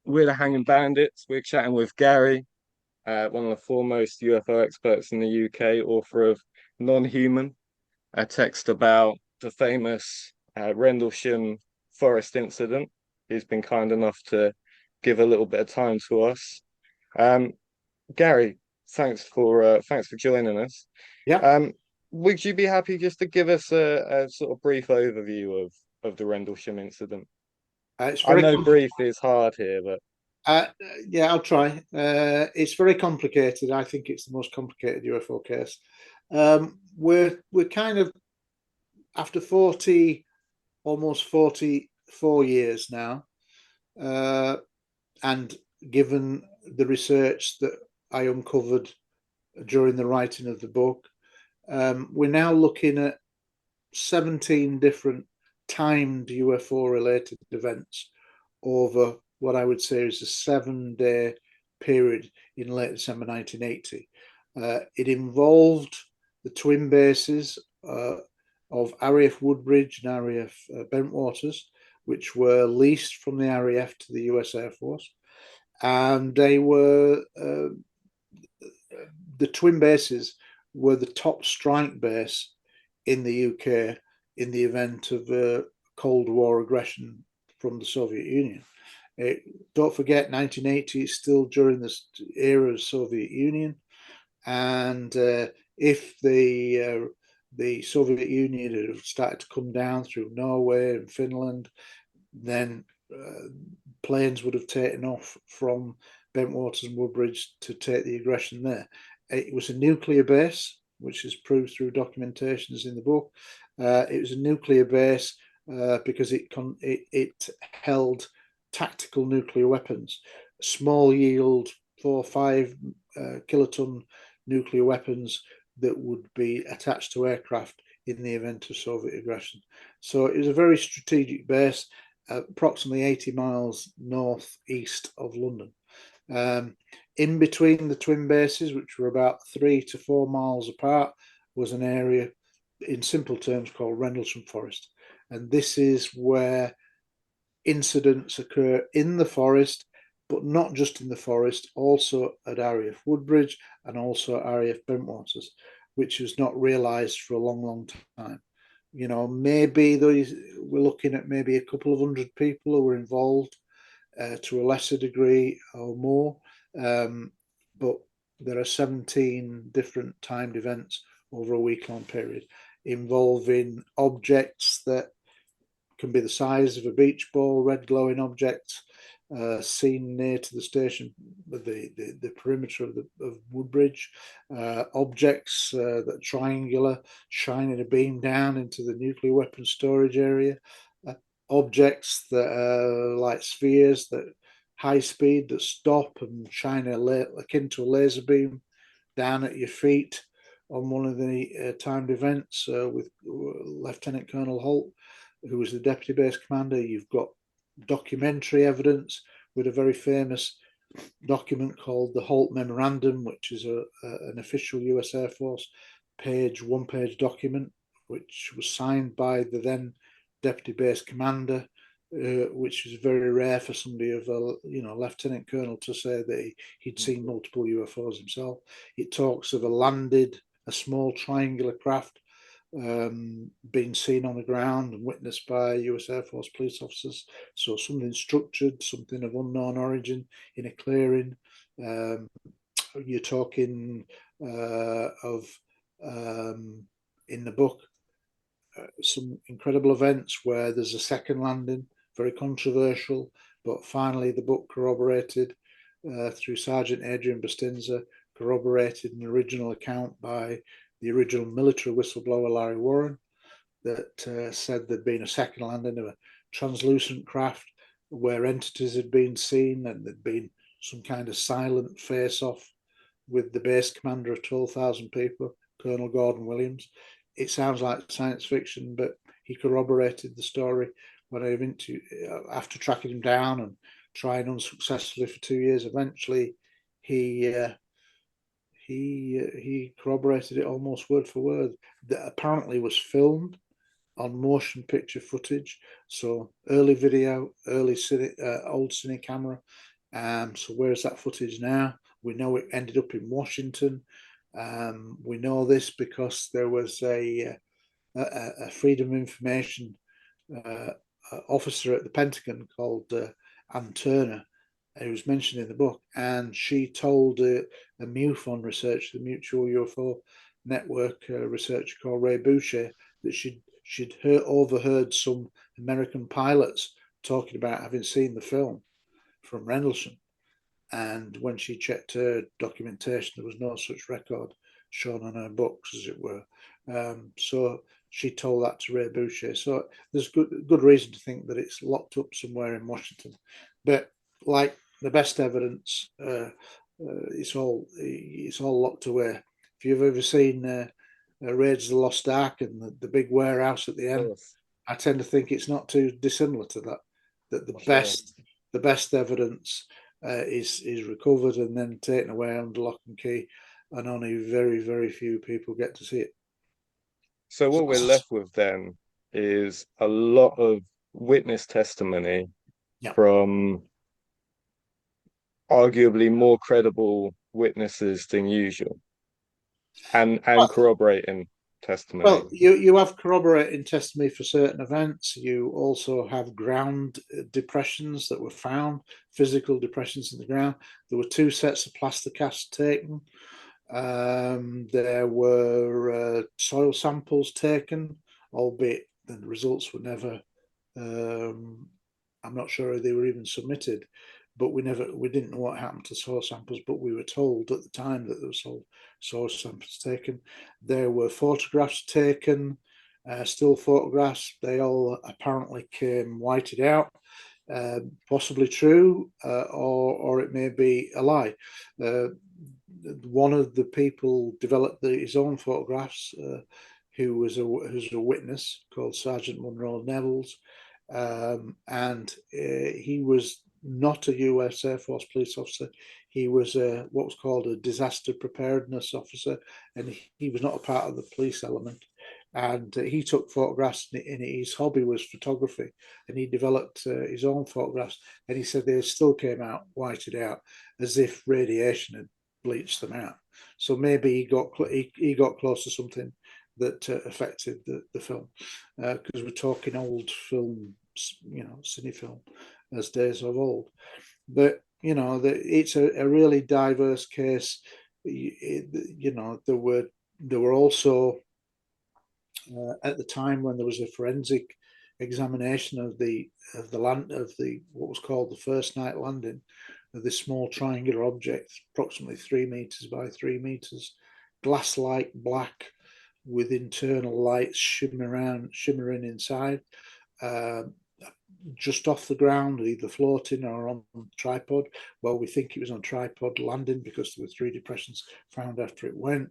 We're the Hanging Bandits. We're chatting with Gary, one of the foremost UFO experts in the UK, author of Non-Human, a text about the famous Rendlesham Forest incident. He's been kind enough to give a little bit of time to us. Um, Gary, thanks for joining us. Yeah, Um, would you be happy just to give us a sort of brief overview of the Rendlesham incident? it's I very know brief is hard here, but uh, yeah, I'll try. It's very complicated. I think it's the most complicated UFO case. We're kind of after 40, almost 44 years now, uh, and given the research that I uncovered during the writing of the book, we're now looking at 17 different timed UFO related events over what I would say is a 7 day period in late December 1980. It involved the twin bases of RAF Woodbridge and RAF Bentwaters, which were leased from the RAF to the US Air Force. And they were, the twin bases were the top strike base in the UK in the event of Cold War aggression from the Soviet Union. It, don't forget, 1980 is still during this era of Soviet Union, and if the Soviet Union had started to come down through Norway and Finland, then planes would have taken off from Bentwaters and Woodbridge to take the aggression there. It was a nuclear base, which is proved through documentations in the book. It was a nuclear base because it held tactical nuclear weapons, small yield 4 or 5 kiloton nuclear weapons that would be attached to aircraft in the event of Soviet aggression. So it was a very strategic base, approximately 80 miles northeast of London. Um, in between the twin bases, which were about 3 to 4 miles apart, was an area in simple terms called Rendlesham Forest. And this is where incidents occur in the forest, but not just in the forest, also at RAF Woodbridge and also at RAF Bentwaters, which was not realised for a long, long time. You know, maybe we're looking at maybe a couple of hundred people who were involved to a lesser degree or more, but there are 17 different timed events over a week-long period involving objects that can be the size of a beach ball, red glowing objects seen near to the station, the perimeter of Woodbridge, objects that are triangular, shining a beam down into the nuclear weapons storage area, objects that are like spheres that high speed that stop and shine akin to a laser beam down at your feet on one of the timed events with Lieutenant Colonel Holt, who was the deputy base commander. You've got documentary evidence with a very famous document called the Holt Memorandum, which is an official US Air Force one-page document, which was signed by the then deputy base commander, which is very rare for somebody of a lieutenant colonel to say that he'd seen multiple UFOs himself. It talks of a small triangular craft being seen on the ground and witnessed by US Air Force police officers. So something structured, something of unknown origin in a clearing. You're talking of in the book some incredible events where there's a second landing, very controversial, but finally the book corroborated through Sergeant Adrian Bustinza, corroborated an original account by the original military whistleblower Larry Warren that said there'd been a second landing of a translucent craft where entities had been seen and there'd been some kind of silent face-off with the base commander of 12,000 people, Colonel Gordon Williams. It sounds like science fiction, but he corroborated the story when after tracking him down and trying unsuccessfully for 2 years. Eventually, he corroborated it almost word for word. That apparently was filmed on motion picture footage, so early video, old cine camera. So where's that footage now? We know it ended up in Washington. We know this because there was a Freedom of Information uh, officer at the Pentagon called Ann Turner, who was mentioned in the book, and she told a MUFON researcher, the Mutual UFO Network researcher called Ray Boucher, that she'd overheard some American pilots talking about having seen the film from Rendlesham. And when she checked her documentation, there was no such record shown on her books, as it were. So she told that to Ray Boucher. So there's good reason to think that it's locked up somewhere in Washington. But like the best evidence, it's all locked away. If you've ever seen Raiders of the Lost Ark and the big warehouse at the Of end, course, I tend to think it's not too dissimilar to that. That for sure. the best evidence is recovered and then taken away under lock and key, and only very few people get to see it. So So what we're left with then is a lot of witness testimony yeah, from arguably more credible witnesses than usual, and well, corroborating testimony. well, you have corroborating testimony for certain events. You also have ground depressions that were found, physical depressions in the ground. There were two sets of plaster casts taken. There were soil samples taken, albeit the results were never. Um, I'm not sure they were even submitted, but we didn't know what happened to soil samples. But we were told at the time that there were soil samples taken. There were photographs taken, still photographs. They all apparently came whited out. Possibly true, or it may be a lie. One of the people developed his own photographs, who's a witness called Sergeant Munro Nevels, and he was not a US Air Force police officer. He was what was called a disaster preparedness officer, and he was not a part of the police element. And he took photographs, and his hobby was photography, and he developed his own photographs. And he said they still came out whited out, as if radiation had bleached them out. So maybe he got close to something that affected the film, because we're talking old film, cine film, as days of old. But it's a really diverse case. There were also at the time when there was a forensic examination of the land of the what was called the first night landing of this small triangular object, approximately 3 meters by 3 meters, glass-like black with internal lights shimmering inside, uh, just off the ground, either floating or on tripod. Well, we think it was on tripod landing because there were three depressions found after it went.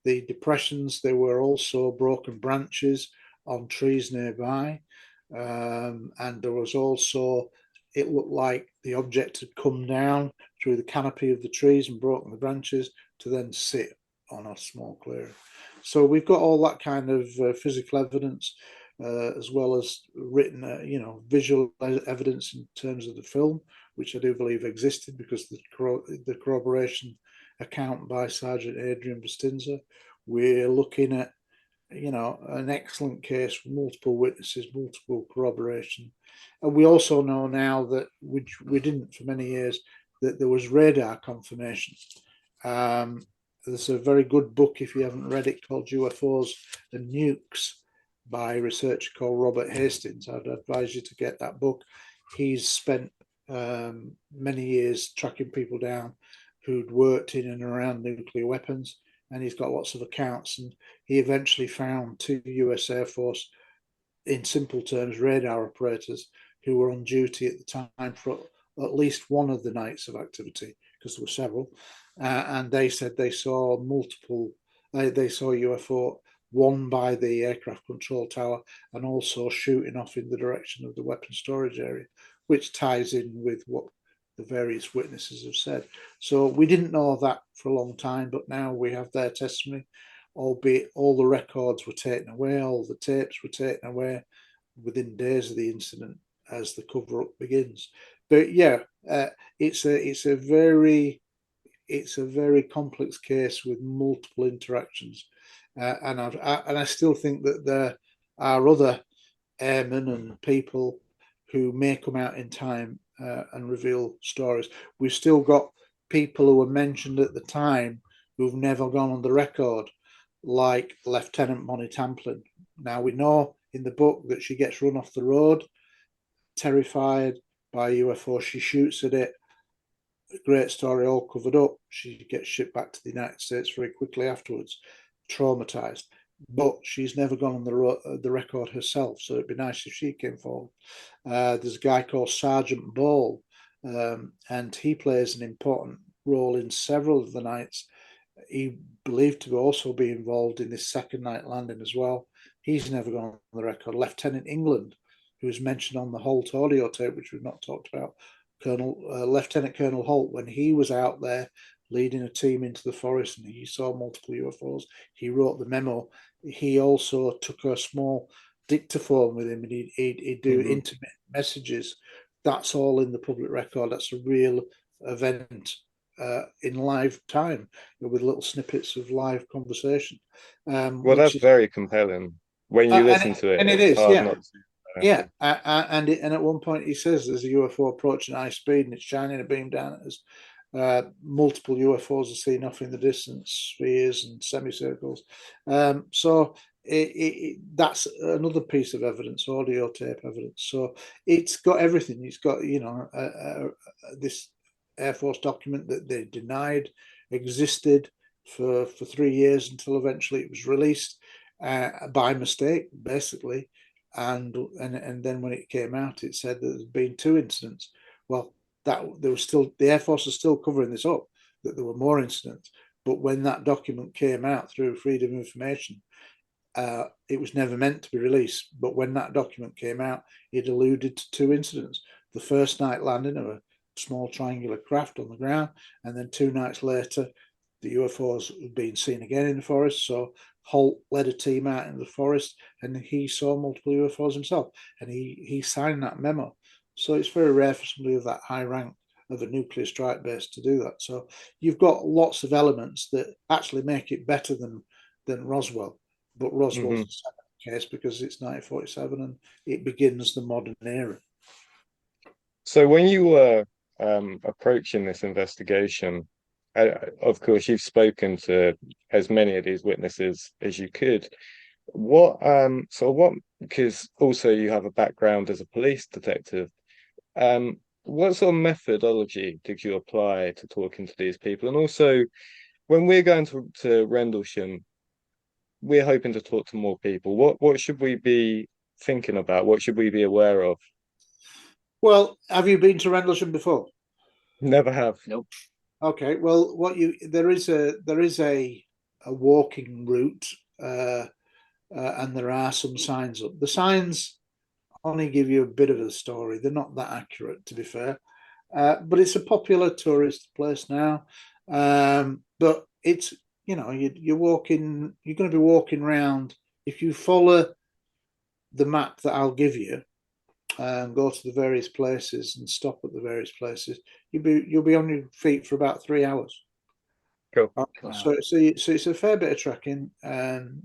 The depressions, there were also broken branches on trees nearby. And there was also, it looked like the object had come down through the canopy of the trees and broken the branches to then sit on a small clearing. So we've got all that kind of physical evidence, as well as written, visual evidence in terms of the film, which I do believe existed because the corroboration account by Sergeant Adrian Bustinza. We're looking at, an excellent case with multiple witnesses, multiple corroboration. And we also know now that, which we didn't for many years, that there was radar confirmation. There's a very good book, if you haven't read it, called UFOs and Nukes by a researcher called Robert Hastings. I'd advise you to get that book. He's spent many years tracking people down who'd worked in and around nuclear weapons, and he's got lots of accounts. And he eventually found two US Air Force, in simple terms, radar operators who were on duty at the time for at least one of the nights of activity, because there were several. And they said they saw multiple, they saw UFO, one by the aircraft control tower and also shooting off in the direction of the weapon storage area, which ties in with what the various witnesses have said. So we didn't know that for a long time, but now we have their testimony, albeit all the records were taken away, all the tapes were taken away within days of the incident as the cover up begins. But yeah, it's a very complex case with multiple interactions, and I still think that there are other airmen and people who may come out in time and reveal stories. We've still got people who were mentioned at the time who've never gone on the record, like Lieutenant Bonnie Tamplin. Now we know in the book that she gets run off the road, terrified by a UFO. She shoots at it. Great story, all covered up. She gets shipped back to the United States very quickly afterwards, traumatized. But she's never gone on the record herself, so it'd be nice if she came forward. There's a guy called Sergeant Ball, and he plays an important role in several of the nights. He believed to also be involved in this second night landing as well. He's never gone on the record. Lieutenant England, who was mentioned on the Holt audio tape, which we've not talked about, Lieutenant Colonel Holt, when he was out there leading a team into the forest and he saw multiple UFOs, he wrote the memo. He also took a small dictaphone with him, and he'd do intimate messages. That's all in the public record. That's a real event in live time with little snippets of live conversation. Well, Which that's is very compelling. When you listen to it, and it it's is, hard yeah. not to. Yeah, and at one point he says there's a UFO approaching high speed and it's shining a beam down at us. Multiple UFOs are seen off in the distance, spheres and semicircles. So that's another piece of evidence, audio tape evidence. So it's got everything. It's got, you know, this Air Force document that they denied existed for 3 years until eventually it was released by mistake, basically. And then when it came out, it said that there's been 2 incidents. Well, that there was still, the Air Force is still covering this up, that there were more incidents. But when that document came out through Freedom of Information, it was never meant to be released. But when that document came out, it alluded to 2 incidents. The first night landing of a small triangular craft on the ground, and then 2 nights later, the UFOs had been seen again in the forest. So Holt led a team out in the forest, and he saw multiple UFOs himself, and he signed that memo. So it's very rare for somebody of that high rank of a nuclear strike base to do that. So you've got lots of elements that actually make it better than Roswell. But Roswell's a separate case because it's 1947 and it begins the modern era. So when you were approaching this investigation, of course, you've spoken to as many of these witnesses as you could. Because also you have a background as a police detective, what sort of methodology did you apply to talking to these people? And also, when we're going to Rendlesham, we're hoping to talk to more people. What should we be thinking about? What should we be aware of? Well, have you been to Rendlesham before? Never have. Nope. Okay. Well, there is a walking route, and there are some signs up. The signs only give you a bit of a story. They're not that accurate, to be fair. But it's a popular tourist place now. But it's, you know, you're walking. You're going to be walking around. If you follow the map that I'll give you, and go to the various places and stop at the various places, you'll be on your feet for about 3 hours. Cool. Wow. So it's a fair bit of trekking, and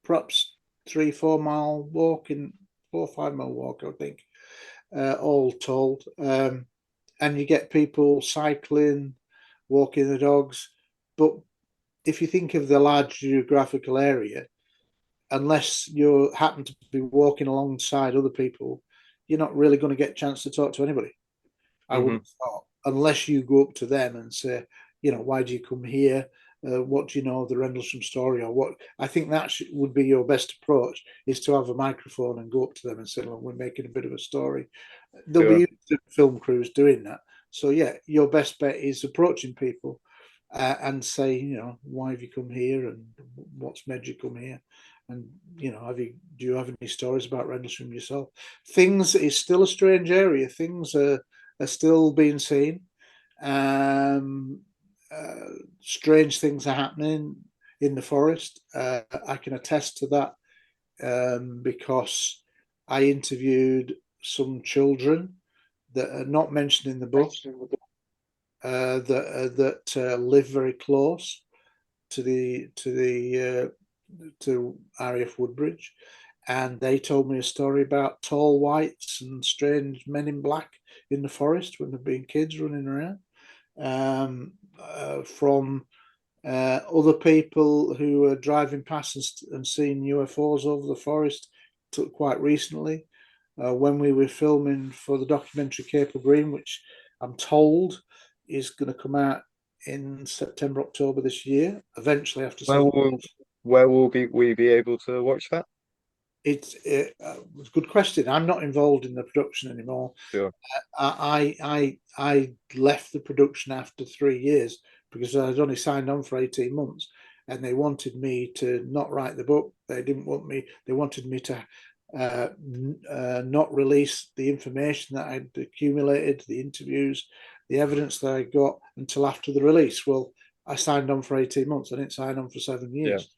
perhaps 3-4 mile walk, in 4 or 5 mile walk, I think, all told. And you get people cycling, walking the dogs. But if you think of the large geographical area, unless you happen to be walking alongside other people, you're not really going to get a chance to talk to anybody. I would have thought, unless you go up to them and say, you know, why do you come here? What do you know of the Rendlesham story? Or what? I think that would be your best approach, is to have a microphone and go up to them and say, look, we're making a bit of a story. There'll be film crews doing that. So yeah, your best bet is approaching people and say, you know, why have you come here and what's made you come here? And, you know, do you have any stories about Rendlesham yourself? Things is still a strange area. Things are still being seen. Strange things are happening in the forest. I can attest to that because I interviewed some children that are not mentioned in the book, that live very close to to RAF Woodbridge, and they told me a story about tall whites and strange men in black in the forest when there've been kids running around. From other people who were driving past and seeing UFOs over the forest quite recently. When we were filming for the documentary Cape of Green, which I'm told is going to come out in September, October this year, eventually after Where 7. will we be able to watch that? It's a good question. I'm not involved in the production anymore. Sure. I left the production after 3 years because I'd only signed on for 18 months, and they wanted me to not write the book. They didn't want me. They wanted me to not release the information that I'd accumulated, the interviews, the evidence that I got until after the release. Well, I signed on for 18 months. I didn't sign on for 7 years. Yeah.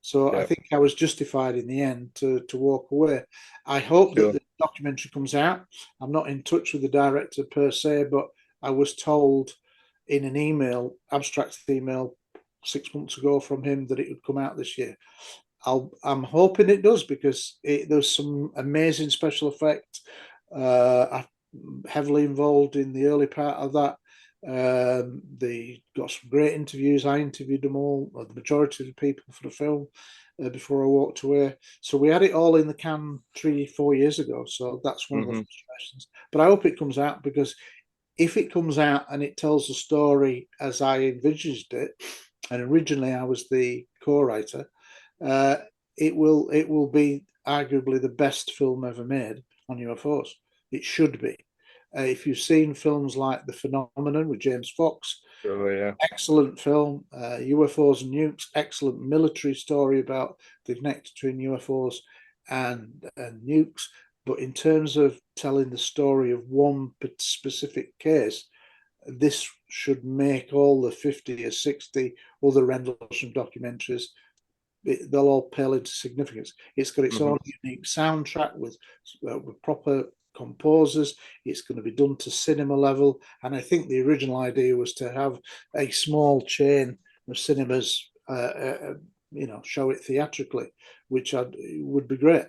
So I Yeah. think I was justified in the end to walk away. I hope that Sure. the documentary comes out. I'm not in touch with the director per se, but I was told in an email, abstract email, 6 months ago from him that it would come out this year. I'm hoping it does because there's some amazing special effects. I'm heavily involved in the early part of that. They got some great interviews. I interviewed them all, or the majority of the people for the film, before I walked away. So we had it all in the can 3-4 years ago. So that's one of the frustrations. But I hope it comes out, because if it comes out and it tells the story as I envisaged it, and originally I was the co-writer, it will be arguably the best film ever made on UFOs. It should be. If you've seen films like The Phenomenon with James Fox, Sure. Yeah. excellent film. UFOs and Nukes, excellent military story about the connection between UFOs and nukes. But in terms of telling the story of one specific case, this should make all the 50 or 60 other Rendlesham documentaries, they'll all pale into significance. It's got its own unique soundtrack with proper composers. It's going to be done to cinema level, and I think the original idea was to have a small chain of cinemas, show it theatrically, which would be great.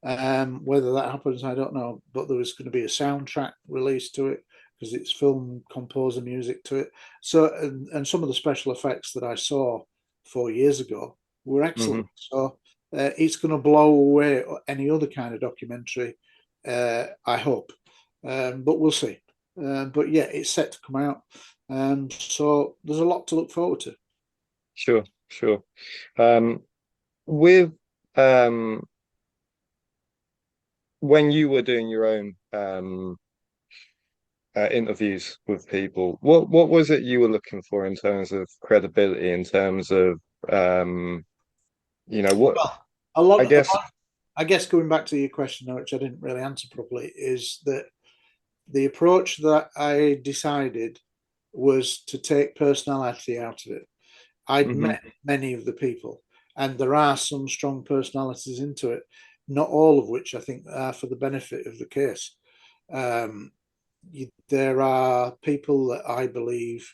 Whether that happens, I don't know, but there was going to be a soundtrack released to it because it's film composer music to it. So, and some of the special effects that I saw 4 years ago were excellent. So it's going to blow away any other kind of documentary, I hope. But we'll see. But yeah, it's set to come out. So there's a lot to look forward to. Sure. Sure. With when you were doing your own interviews with people, what was it you were looking for in terms of credibility, in terms of what Well, I guess. I guess going back to your question, which I didn't really answer properly, is that the approach that I decided was to take personality out of it. I'd met many of the people, and there are some strong personalities into it, not all of which I think are for the benefit of the case. There are people that I believe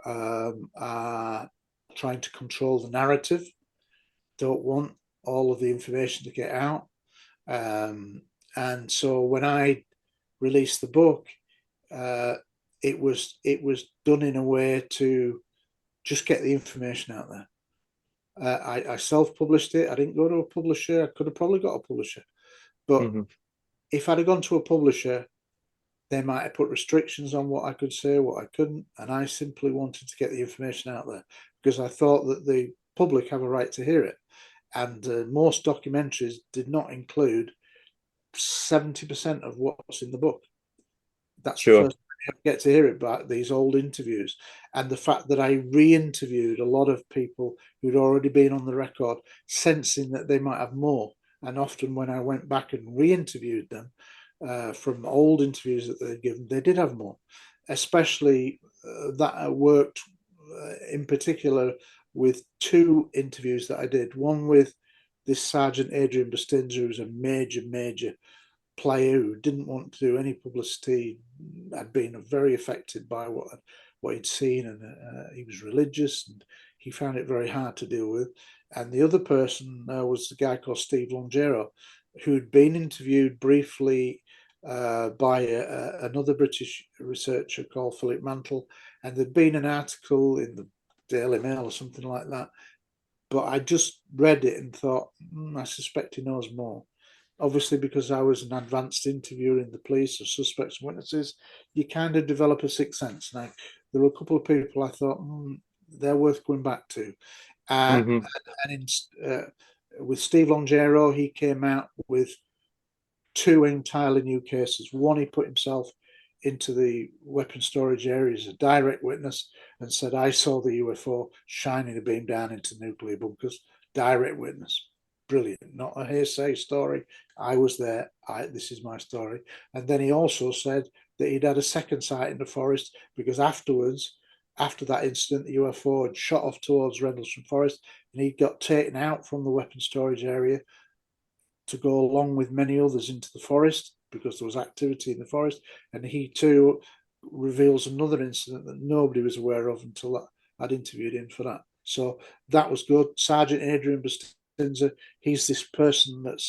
are trying to control the narrative, don't want all of the information to get out. And so when I released the book, it was done in a way to just get the information out there. I self-published it. I didn't go to a publisher. I could have probably got a publisher, but if I'd have gone to a publisher, they might have put restrictions on what I could say, what I couldn't, and I simply wanted to get the information out there because I thought that the public have a right to hear it. And most documentaries did not include 70% of what's in the book. That's the Sure. first time I get to hear it about these old interviews. And the fact that I re-interviewed a lot of people who'd already been on the record, sensing that they might have more. And often when I went back and re-interviewed them from old interviews that they'd given, they did have more. Especially that I worked in particular with two interviews that I did. One with this Sergeant Adrian Bustinza, who's a major player who didn't want to do any publicity, had been very affected by what he'd seen, and he was religious, and he found it very hard to deal with. And the other person was the guy called Steve Longero, who'd been interviewed briefly by another British researcher called Philip Mantle, and there'd been an article in the Daily Mail or something like that. But I just read it and thought, I suspect he knows more. Obviously, because I was an advanced interviewer in the police of suspects and witnesses, you kind of develop a sixth sense. Now, there were a couple of people I thought, they're worth going back to. Mm-hmm. With Steve Longero, he came out with two entirely new cases. One, he put himself into the weapon storage area as a direct witness and said, I saw the UFO shining a beam down into nuclear bunkers. Direct witness. Brilliant. Not a hearsay story. I was there. This is my story. And then he also said that he'd had a second sight in the forest because afterwards, after that incident, the UFO had shot off towards Rendlesham Forest and he got taken out from the weapon storage area to go along with many others into the forest because there was activity in the forest. And he too reveals another incident that nobody was aware of until I'd interviewed him for that. So that was good. Sergeant Adrian Bustinza, he's this person that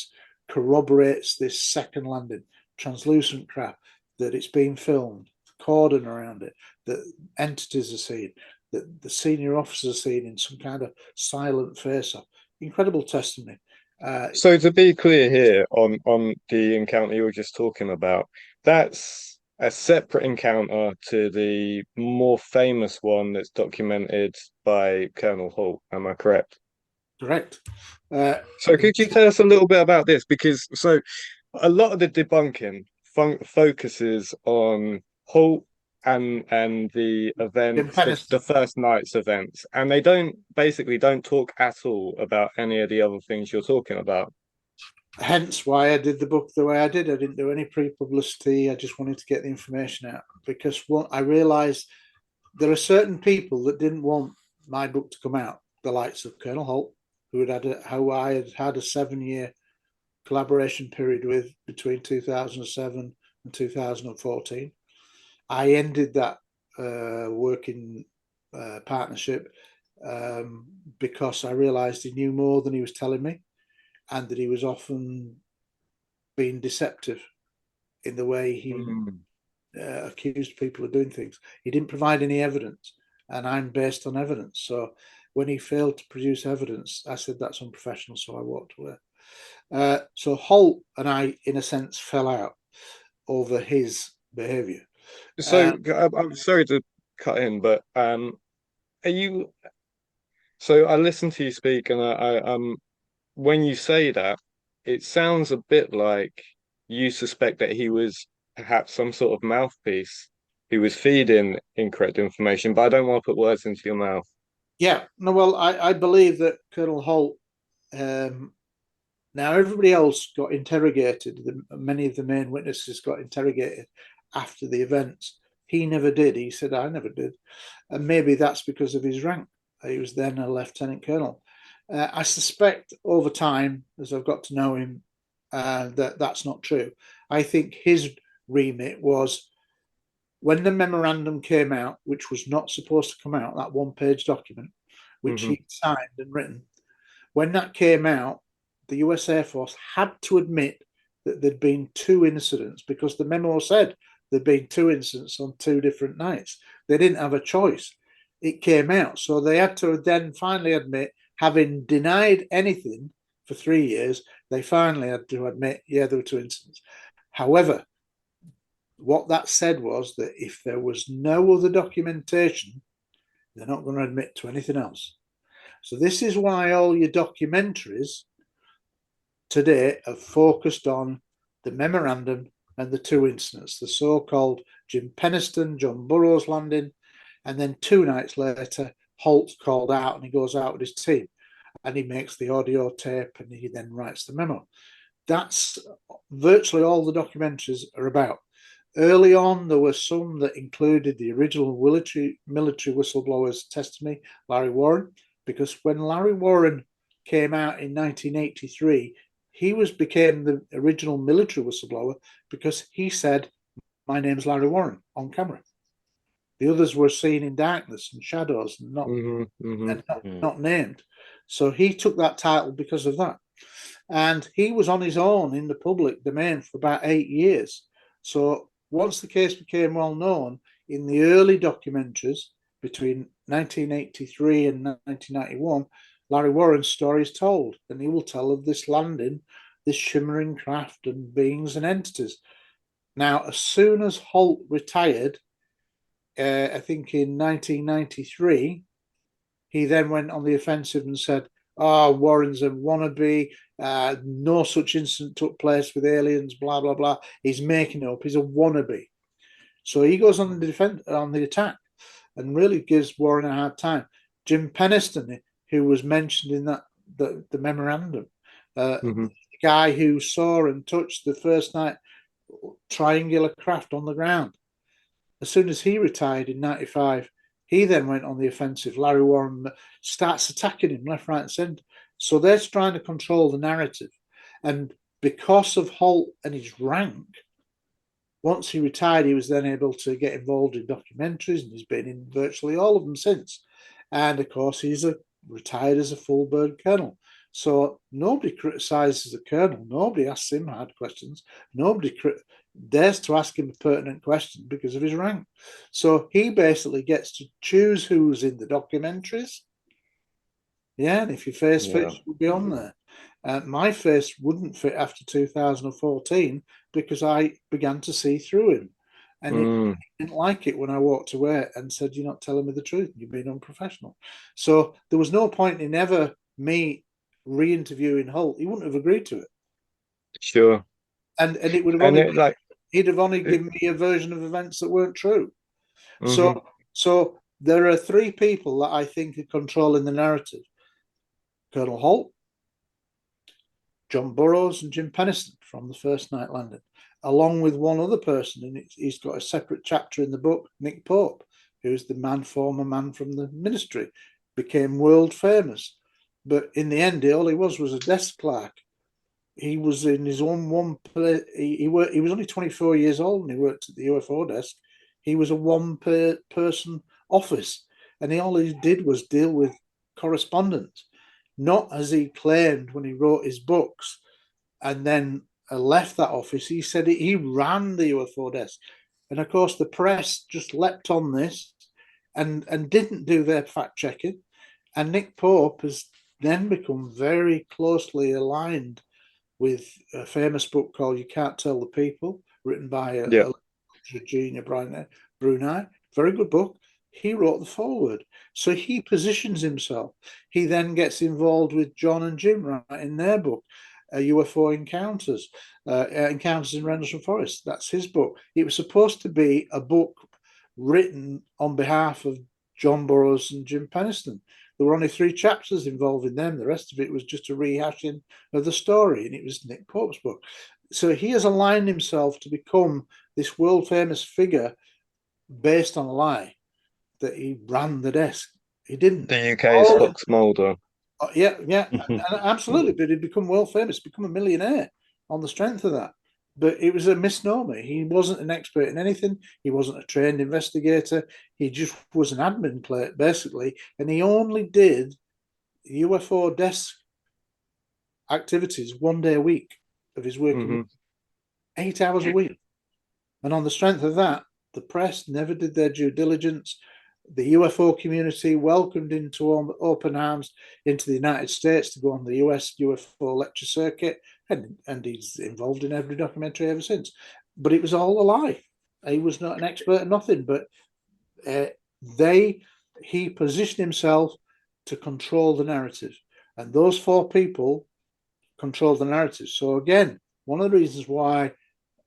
corroborates this second landing, translucent craft, that it's been filmed, cordon around it, that entities are seen, that the senior officers are seen in some kind of silent face-off. Incredible testimony. So to be clear here on the encounter you were just talking about, that's a separate encounter to the more famous one that's documented by Colonel Holt. Am I correct? Correct. So could you tell us a little bit about this? Because so a lot of the debunking focuses on Holt and the events, the first night's events, and they don't talk at all about any of the other things you're talking about. Hence why I did the book the way I did. I didn't do any pre-publicity. I just wanted to get the information out because I realised there are certain people that didn't want my book to come out. The likes of Colonel Holt, who I had had a 7-year collaboration period with between 2007 and 2014. I ended that working partnership because I realised he knew more than he was telling me, and that he was often being deceptive in the way he accused people of doing things. He didn't provide any evidence, and I'm based on evidence. So when he failed to produce evidence, I said that's unprofessional, so I walked away. So Holt and I, in a sense, fell out over his behaviour. So I'm sorry to cut in, but are you? So I listened to you speak, and when you say that, it sounds a bit like you suspect that he was perhaps some sort of mouthpiece who was feeding incorrect information, but I don't want to put words into your mouth. Yeah, no, well, I believe that Colonel Holt. Now, everybody else got interrogated. Many of the main witnesses got interrogated after the events. He never did. He said, I never did. And maybe that's because of his rank. He was then a lieutenant colonel. I suspect over time, as I've got to know him, that that's not true. I think his remit was when the memorandum came out, which was not supposed to come out, that one-page document, which he signed and written. When that came out, the US Air Force had to admit that there'd been two incidents because the memo said there'd been two incidents on two different nights. They didn't have a choice. It came out. So they had to then finally admit, having denied anything for 3 years, they finally had to admit, yeah, there were two incidents. However, what that said was that if there was no other documentation, they're not going to admit to anything else. So this is why all your documentaries today have focused on the memorandum and the two incidents, the so-called Jim Penniston, John Burroughs landing, and then 2 nights later, Holt's called out and he goes out with his team and he makes the audio tape and he then writes the memo. That's virtually all the documentaries are about. Early on, there were some that included the original military whistleblower's testimony, Larry Warren, because when Larry Warren came out in 1983, he became the original military whistleblower because he said, "My name's Larry Warren" on camera. The others were seen in darkness and shadows and not named. So he took that title because of that. And he was on his own in the public domain for about 8 years. So once the case became well known, in the early documentaries between 1983 and 1991, Larry Warren's story is told, and he will tell of this landing, this shimmering craft and beings and entities. Now, as soon as Holt retired, I think in 1993, he then went on the offensive and said, "Oh, Warren's a wannabe. No such incident took place with aliens, blah, blah, blah. He's making it up. He's a wannabe." So he goes on the attack and really gives Warren a hard time. Jim Penniston, who was mentioned in the memorandum, the guy who saw and touched the first night triangular craft on the ground. As soon as he retired in 95, he then went on the offensive. Larry Warren starts attacking him left, right, and centre. So they're trying to control the narrative. And because of Holt and his rank, once he retired, he was then able to get involved in documentaries, and he's been in virtually all of them since. And of course, he's retired as a full bird colonel. So nobody criticizes the colonel. Nobody asks him hard questions. Nobody dares to ask him a pertinent question because of his rank. So he basically gets to choose who's in the documentaries. Yeah, and if your face fits, you'll be on there. My face wouldn't fit after 2014 because I began to see through him. And he didn't like it when I walked away and said, "You're not telling me the truth. You're being unprofessional." So there was no point in ever me re-interviewing Holt. He wouldn't have agreed to it. Sure. And it would have only he'd have only given me a version of events that weren't true. So there are three people that I think are controlling the narrative: Colonel Holt, John Burroughs, and Jim Penniston from the first night landing, along with one other person. And he's got a separate chapter in the book, Nick Pope, who's the former man from the ministry, became world famous. But in the end, all he was a desk clerk. He was in his own one place. He was only 24 years old and he worked at the UFO desk. He was a one-person office, and all he did was deal with correspondence, not as he claimed when he wrote his books and then left that office. He said he ran the UFO desk. And of course, the press just leapt on this and didn't do their fact checking. And Nick Pope has then become very closely aligned with a famous book called "You Can't Tell the People," written by Regina Brunei. Very good book. He wrote the foreword. So he positions himself. He then gets involved with John and Jim in their book, UFO Encounters, Encounters in Rendlesham Forest. That's his book. It was supposed to be a book written on behalf of John Burroughs and Jim Penniston. There were only 3 chapters involving them. The rest of it was just a rehashing of the story, and it was Nick Pope's book. So he has aligned himself to become this world-famous figure based on a lie, that he ran the desk. He didn't. The UK's Fox Mulder. Yeah, absolutely. But he'd become world famous, become a millionaire on the strength of that. But it was a misnomer. He wasn't an expert in anything. He wasn't a trained investigator. He just was an admin clerk, basically. And he only did UFO desk activities 1 day a week of his working 8 hours a week. And on the strength of that, the press never did their due diligence. The UFO community welcomed into open arms into the United States to go on the US UFO lecture circuit, and he's involved in every documentary ever since. But it was all a lie. He was not an expert in nothing, but he positioned himself to control the narrative. And those 4 people control the narrative. So again, one of the reasons why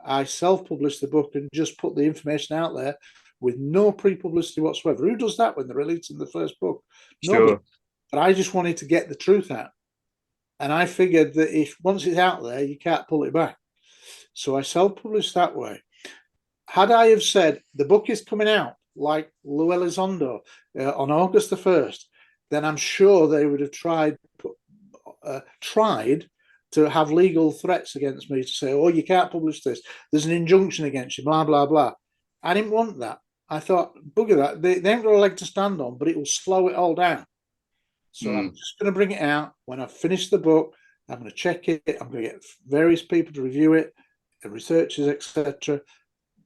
I self-published the book and just put the information out there with no pre-publicity whatsoever. Who does that when they're releasing the first book? Nobody. Sure. But I just wanted to get the truth out. And I figured that if once it's out there, you can't pull it back. So I self-published that way. Had I have said the book is coming out like Lou Elizondo on August the 1st, then I'm sure they would have tried to have legal threats against me to say, oh, you can't publish this. There's an injunction against you, blah, blah, blah. I didn't want that. I thought, bugger that. They ain't got a leg to stand on, but it will slow it all down. So I'm just going to bring it out. When I've finished the book, I'm going to check it. I'm going to get various people to review it, researchers, etc.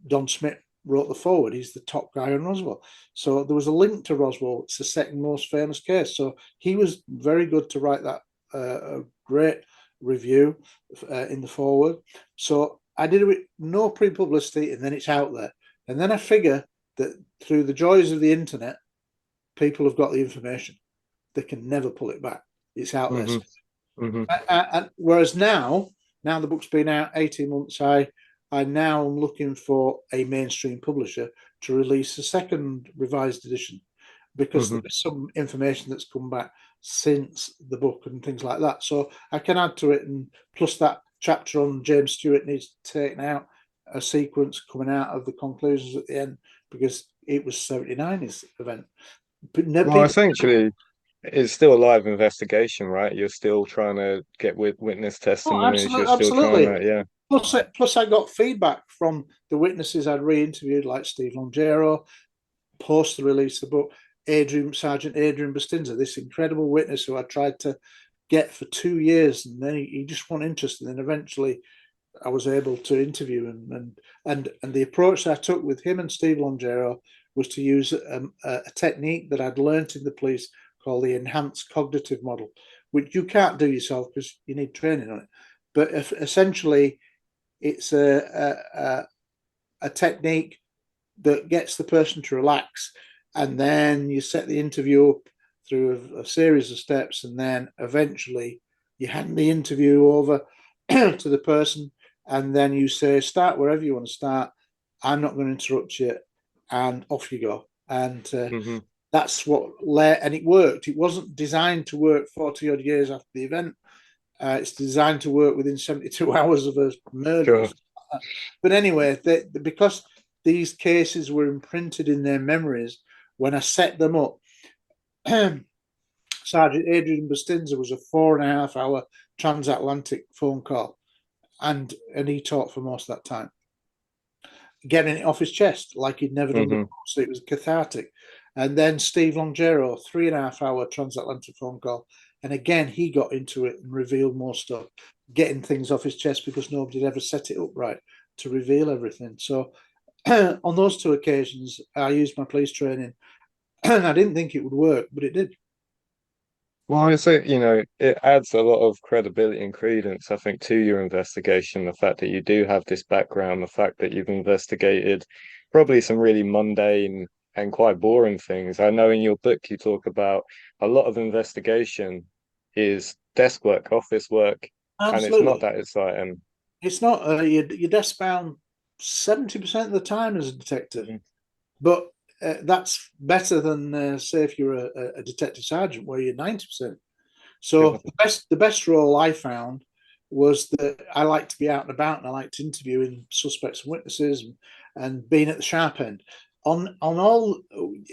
Don Smith wrote the foreword. He's the top guy on Roswell. So there was a link to Roswell. It's the second most famous case. So he was very good to write that great review in the foreword. So I did it with no pre-publicity, and then it's out there. And then I figure that through the joys of the internet, people have got the information. They can never pull it back. It's out there. And whereas now the book's been out 18 months, I now am looking for a mainstream publisher to release a second revised edition, because there's some information that's come back since the book and things like that. So I can add to it, and plus that chapter on James Stewart needs taken out, a sequence coming out of the conclusions at the end, because it was 79 his event. But Well, essentially, it's still a live investigation, right? You're still trying to get witness testimonies. You're still trying absolutely. to, yeah. Plus, I got feedback from the witnesses I'd re-interviewed, like Steve Longero, post the release of the book, Sergeant Adrian Bustinza, this incredible witness who I tried to get for 2 years, and then he just wasn't interested. And eventually, I was able to interview him, and the approach I took with him and Steve Longero was to use a technique that I'd learnt in the police called the enhanced cognitive model, which you can't do yourself because you need training on it. But essentially, it's a technique that gets the person to relax, and then you set the interview up through a series of steps, and then eventually you hand the interview over to the person, and then you say, start wherever you want to start. I'm not going to interrupt you, and off you go. And that's what and it worked. It wasn't designed to work 40 odd years after the event. It's designed to work within 72 hours of a murder. Sure. But anyway, because these cases were imprinted in their memories, when I set them up, Sergeant Adrian Bustinza was a 4.5 hour transatlantic phone call, and he talked for most of that time, getting it off his chest like he'd never done before. So it was cathartic. And then Steve Longero, 3.5 hour transatlantic phone call, and again he got into it and revealed more stuff, getting things off his chest because nobody had ever set it up right to reveal everything. So on those two occasions, I used my police training, and I didn't think it would work, but it did. Well, I say, it adds a lot of credibility and credence, I think, to your investigation. The fact that you do have this background, the fact that you've investigated probably some really mundane and quite boring things. I know in your book you talk about a lot of investigation is desk work, office work, and it's not Absolutely. that exciting. It's not, you're desk bound 70% of the time as a detective, but that's better than say if you're a detective sergeant where you're 90%. So the best role I found was that I like to be out and about, and I liked interviewing suspects and witnesses, and being at the sharp end. On all,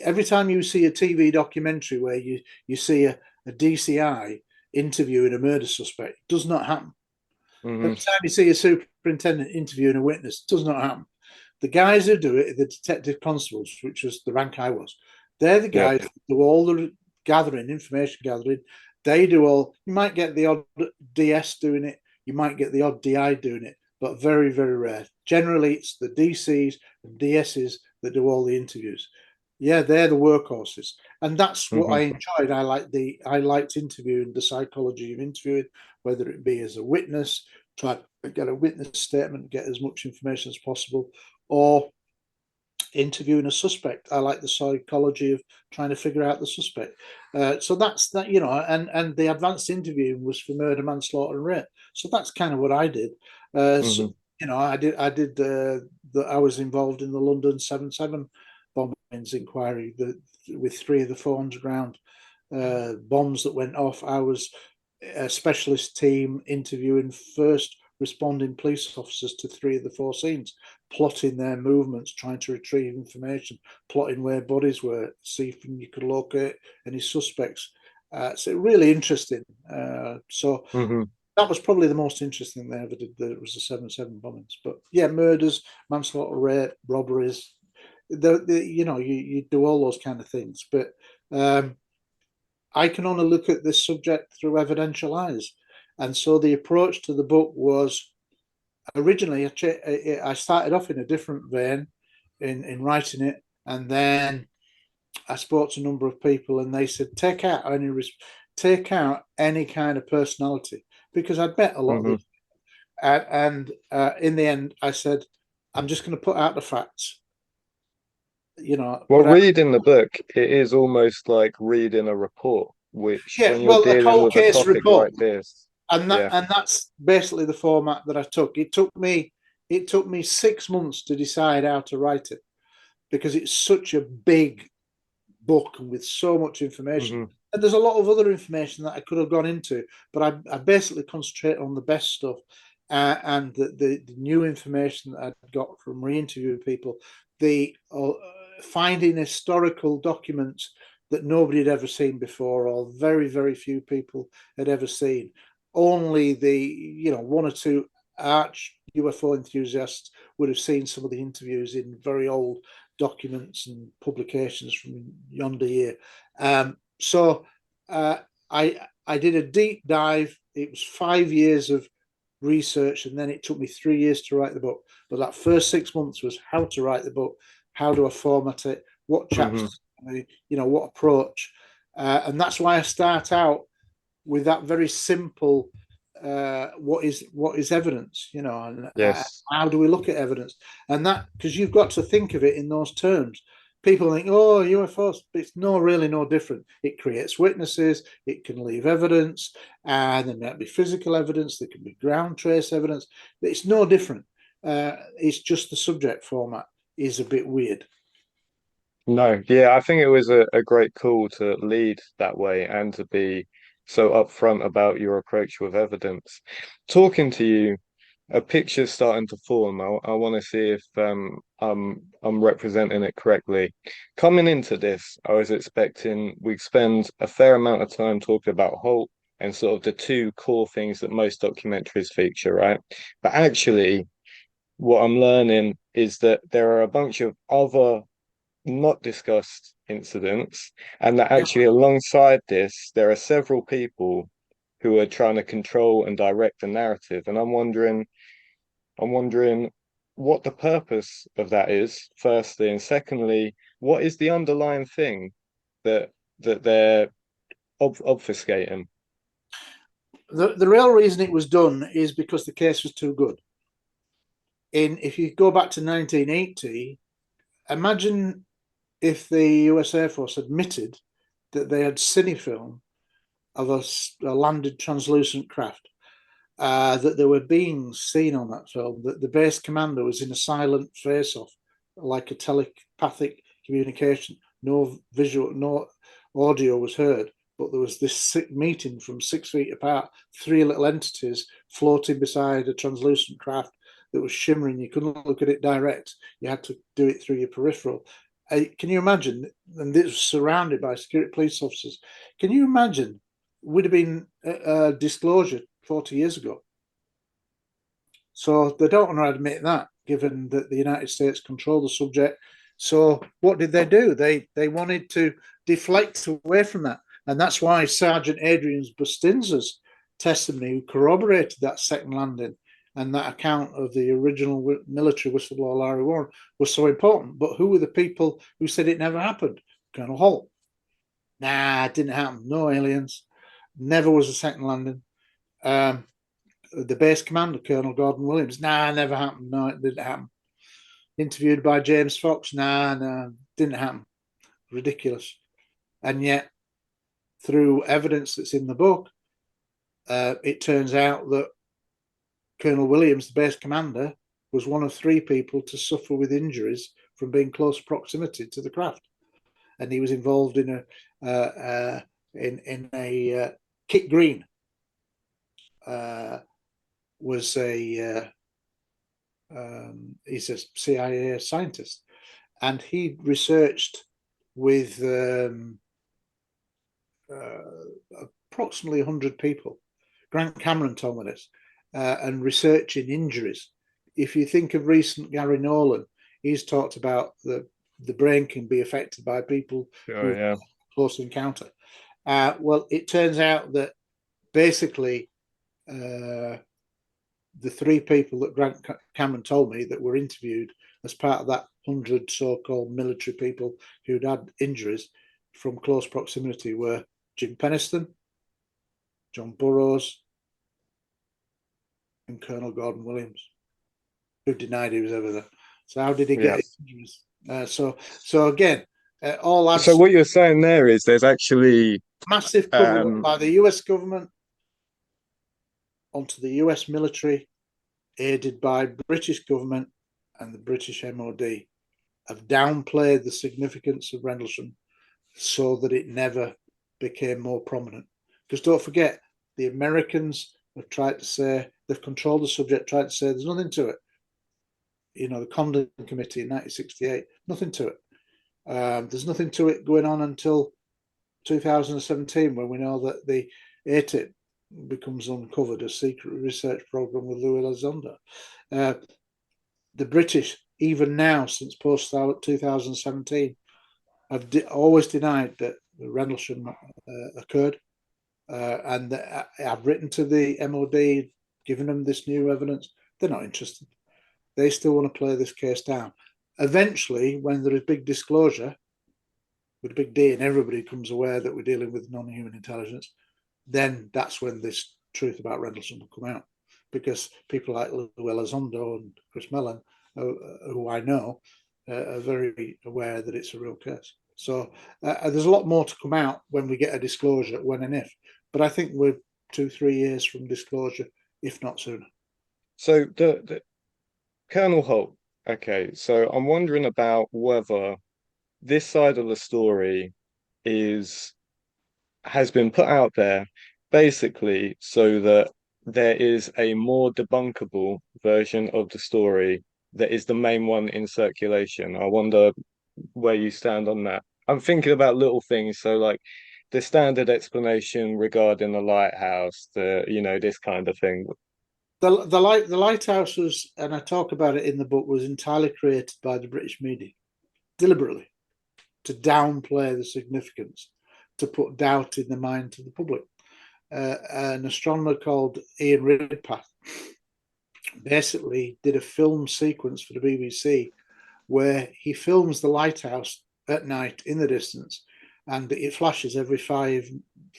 every time you see a TV documentary where you see a DCI interviewing a murder suspect, it does not happen. Every time you see a superintendent interviewing a witness, it does not happen. The guys who do it are the detective constables, which was the rank I was. They're the guys who do all the information gathering. They do all. You might get the odd DS doing it. You might get the odd DI doing it, but very, very rare. Generally, it's the DCs and DSs that do all the interviews. Yeah, they're the workhorses, and that's what I enjoyed. I liked interviewing, the psychology of interviewing, whether it be as a witness, try to get a witness statement, get as much information as possible, or interviewing a suspect. I like the psychology of trying to figure out the suspect. So that's that, and the advanced interviewing was for murder, manslaughter, and rape. So that's kind of what I did. So, I was involved in the London 7/7 bombings inquiry with 3 of the 400 ground bombs that went off. I was a specialist team interviewing first responding police officers to 3 of the 4 scenes, plotting their movements, trying to retrieve information, plotting where bodies were, see if you could locate any suspects. So really interesting. So that was probably the most interesting they ever did. There was the 7/7 bombings, but yeah, murders, manslaughter, rape, robberies. You do all those kind of things, but I can only look at this subject through evidential eyes, and so the approach to the book was originally I started off in a different vein in writing it, and then I spoke to a number of people, and they said take out any kind of personality, because I'd met a lot of Hmm. these, and in the end, I said I'm just going to put out the facts, Well, put out. reading the book, it is almost like reading a report, which Yeah, when you're well, a dealing cold with a case topic report, like this, and yeah. that's basically the format that I took. It took me 6 months to decide how to write it, because it's such a big book and with so much information. Hmm. And there's a lot of other information that I could have gone into, but I basically concentrate on the best stuff, and the new information that I'd got from re-interviewing people, the finding historical documents that nobody had ever seen before, or very, very few people had ever seen. Only the one or two arch UFO enthusiasts would have seen some of the interviews in very old documents and publications from yonder year. So I did a deep dive. It was 5 years of research, and then it took me 3 years to write the book. But that first 6 months was how to write the book, how do I format it, what Hmm. chapters, what approach, and that's why I start out with that very simple what is evidence, and Yes. how do we look at evidence, and that, because you've got to think of it in those terms. People think, oh, UFOs, but it's really no different. It creates witnesses, it can leave evidence, and there might be physical evidence, there can be ground trace evidence. It's no different. It's just the subject format is a bit weird. No, yeah, I think it was a great call to lead that way and to be so upfront about your approach with evidence. Talking to you, a picture's starting to form. I want to see if I'm representing it correctly. Coming into this, I was expecting we'd spend a fair amount of time talking about Holt and sort of the two core things that most documentaries feature, right? But actually, what I'm learning is that there are a bunch of other not discussed incidents, and that Yeah. actually alongside this, there are several people who are trying to control and direct the narrative. And I'm wondering what the purpose of that is, firstly, and secondly, what is the underlying thing that they're obfuscating? The real reason it was done is because the case was too good. If you go back to 1980, imagine if the US Air Force admitted that they had cinefilm of a landed translucent craft, that there were beings seen on that film, that the base commander was in a silent face-off, like a telepathic communication. No visual, no audio was heard, but there was this meeting from 6 feet apart, three little entities floating beside a translucent craft that was shimmering. You couldn't look at it direct. You had to do it through your peripheral. Can you imagine? And this was surrounded by security police officers. Can you imagine? Would have been a disclosure 40 years ago. So they don't want to admit that, given that the United States control the subject. So what did they do? They wanted to deflect away from that. And that's why Sergeant Adrian Bustinza's testimony corroborated that second landing and that account of the original military whistleblower Larry Warren was so important. But who were the people who said it never happened? Colonel Holt. Nah, it didn't happen. No aliens. Never was a second landing. The base commander, Colonel Gordon Williams. Nah, never happened. No, it didn't happen. Interviewed by James Fox. Nah, no, didn't happen. Ridiculous. And yet, through evidence that's in the book, it turns out that Colonel Williams, the base commander, was one of three people to suffer with injuries from being close proximity to the craft, and he was involved in a Kit Green was he's a CIA scientist, and he researched with approximately 100 people Grant Cameron told me this, and researching injuries. If you think of recent Gary Nolan, he's talked about the brain can be affected by people Oh who've yeah. close encounter. Well, it turns out that basically the three people that Grant Cameron told me that were interviewed as part of that 100 so-called military people who'd had injuries from close proximity were Jim Peniston, John Burroughs, and Colonel Gordon Williams, who denied he was ever there. So how did he Yeah. get injuries? So again, all So adds what you're saying there is there's actually massive cover up by the US government onto the US military, aided by British government and the British MOD, have downplayed the significance of Rendlesham so that it never became more prominent. Because don't forget, the Americans have tried to say, they've controlled the subject, tried to say there's nothing to it. You know, the Condon Committee in 1968, nothing to it. There's nothing to it going on until 2017, when we know that the ATIP becomes uncovered, a secret research program with Louis Elizondo. The British, even now, since post 2017, have always denied that Rendlesham occurred. And I've written to the MOD, given them this new evidence. They're not interested. They still want to play this case down. Eventually, when there is big disclosure, with a big D and everybody becomes aware that we're dealing with non-human intelligence, then that's when this truth about Rendlesham will come out. Because people like Lou Elizondo and Chris Mellon, who I know, are very aware that it's a real case. So there's a lot more to come out when we get a disclosure, when and if. But I think we're 2-3 years from disclosure, if not sooner. so the Colonel Holt. Okay, so I'm wondering about whether this side of the story is has been put out there basically so that there is a more debunkable version of the story that is the main one in circulation. I wonder where you stand on that. I'm thinking about little things, so like the standard explanation regarding the lighthouse, this kind of thing. The lighthouse was, and I talk about it in the book, was entirely created by the British media deliberately to downplay the significance, to put doubt in the mind of the public. An astronomer called Ian Ridpath basically did a film sequence for the BBC where he films the lighthouse at night in the distance, and it flashes every 5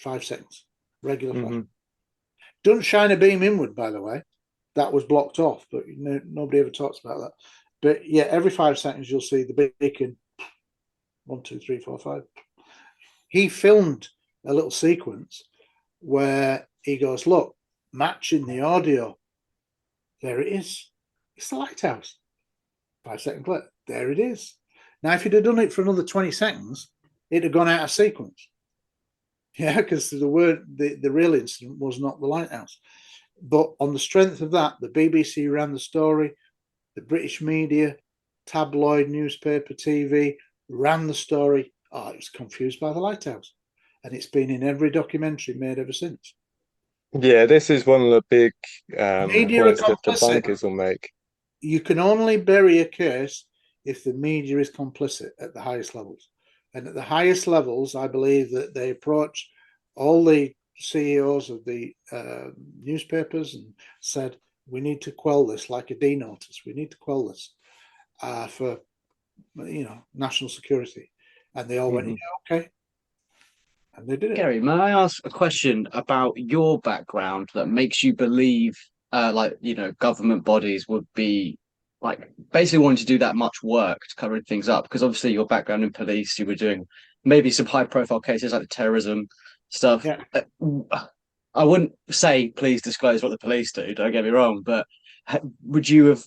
seconds, regular flash. Mm-hmm. Doesn't shine a beam inward, by the way. That was blocked off, but nobody ever talks about that. But yeah, every 5 seconds you'll see the beacon 1, 2, 3, 4, 5. He filmed a little sequence where he goes, look, matching the audio. There it is. It's the lighthouse. 5 second clip. There it is. Now, if he'd have done it for another 20 seconds, it'd have gone out of sequence. Yeah, because the real incident was not the lighthouse. But on the strength of that, the BBC ran the story, the British media, tabloid, newspaper, TV ran the story. Oh, it was confused by the lighthouse. And it's been in every documentary made ever since. Yeah, this is one of the big Media are points that complicit. debunkers will make. You can only bury a case if the media is complicit at the highest levels. And at the highest levels, I believe that they approach all the CEOs of the newspapers and said, we need to quell this like a D notice. We need to quell this for, national security. And they all went, yeah, okay. And they did it. Gary, may I ask a question about your background that makes you believe, government bodies would be like basically wanting to do that much work to cover things up? Because obviously your background in police, you were doing maybe some high-profile cases like the terrorism stuff. Yeah. I wouldn't say please disclose what the police do, don't get me wrong, but would you have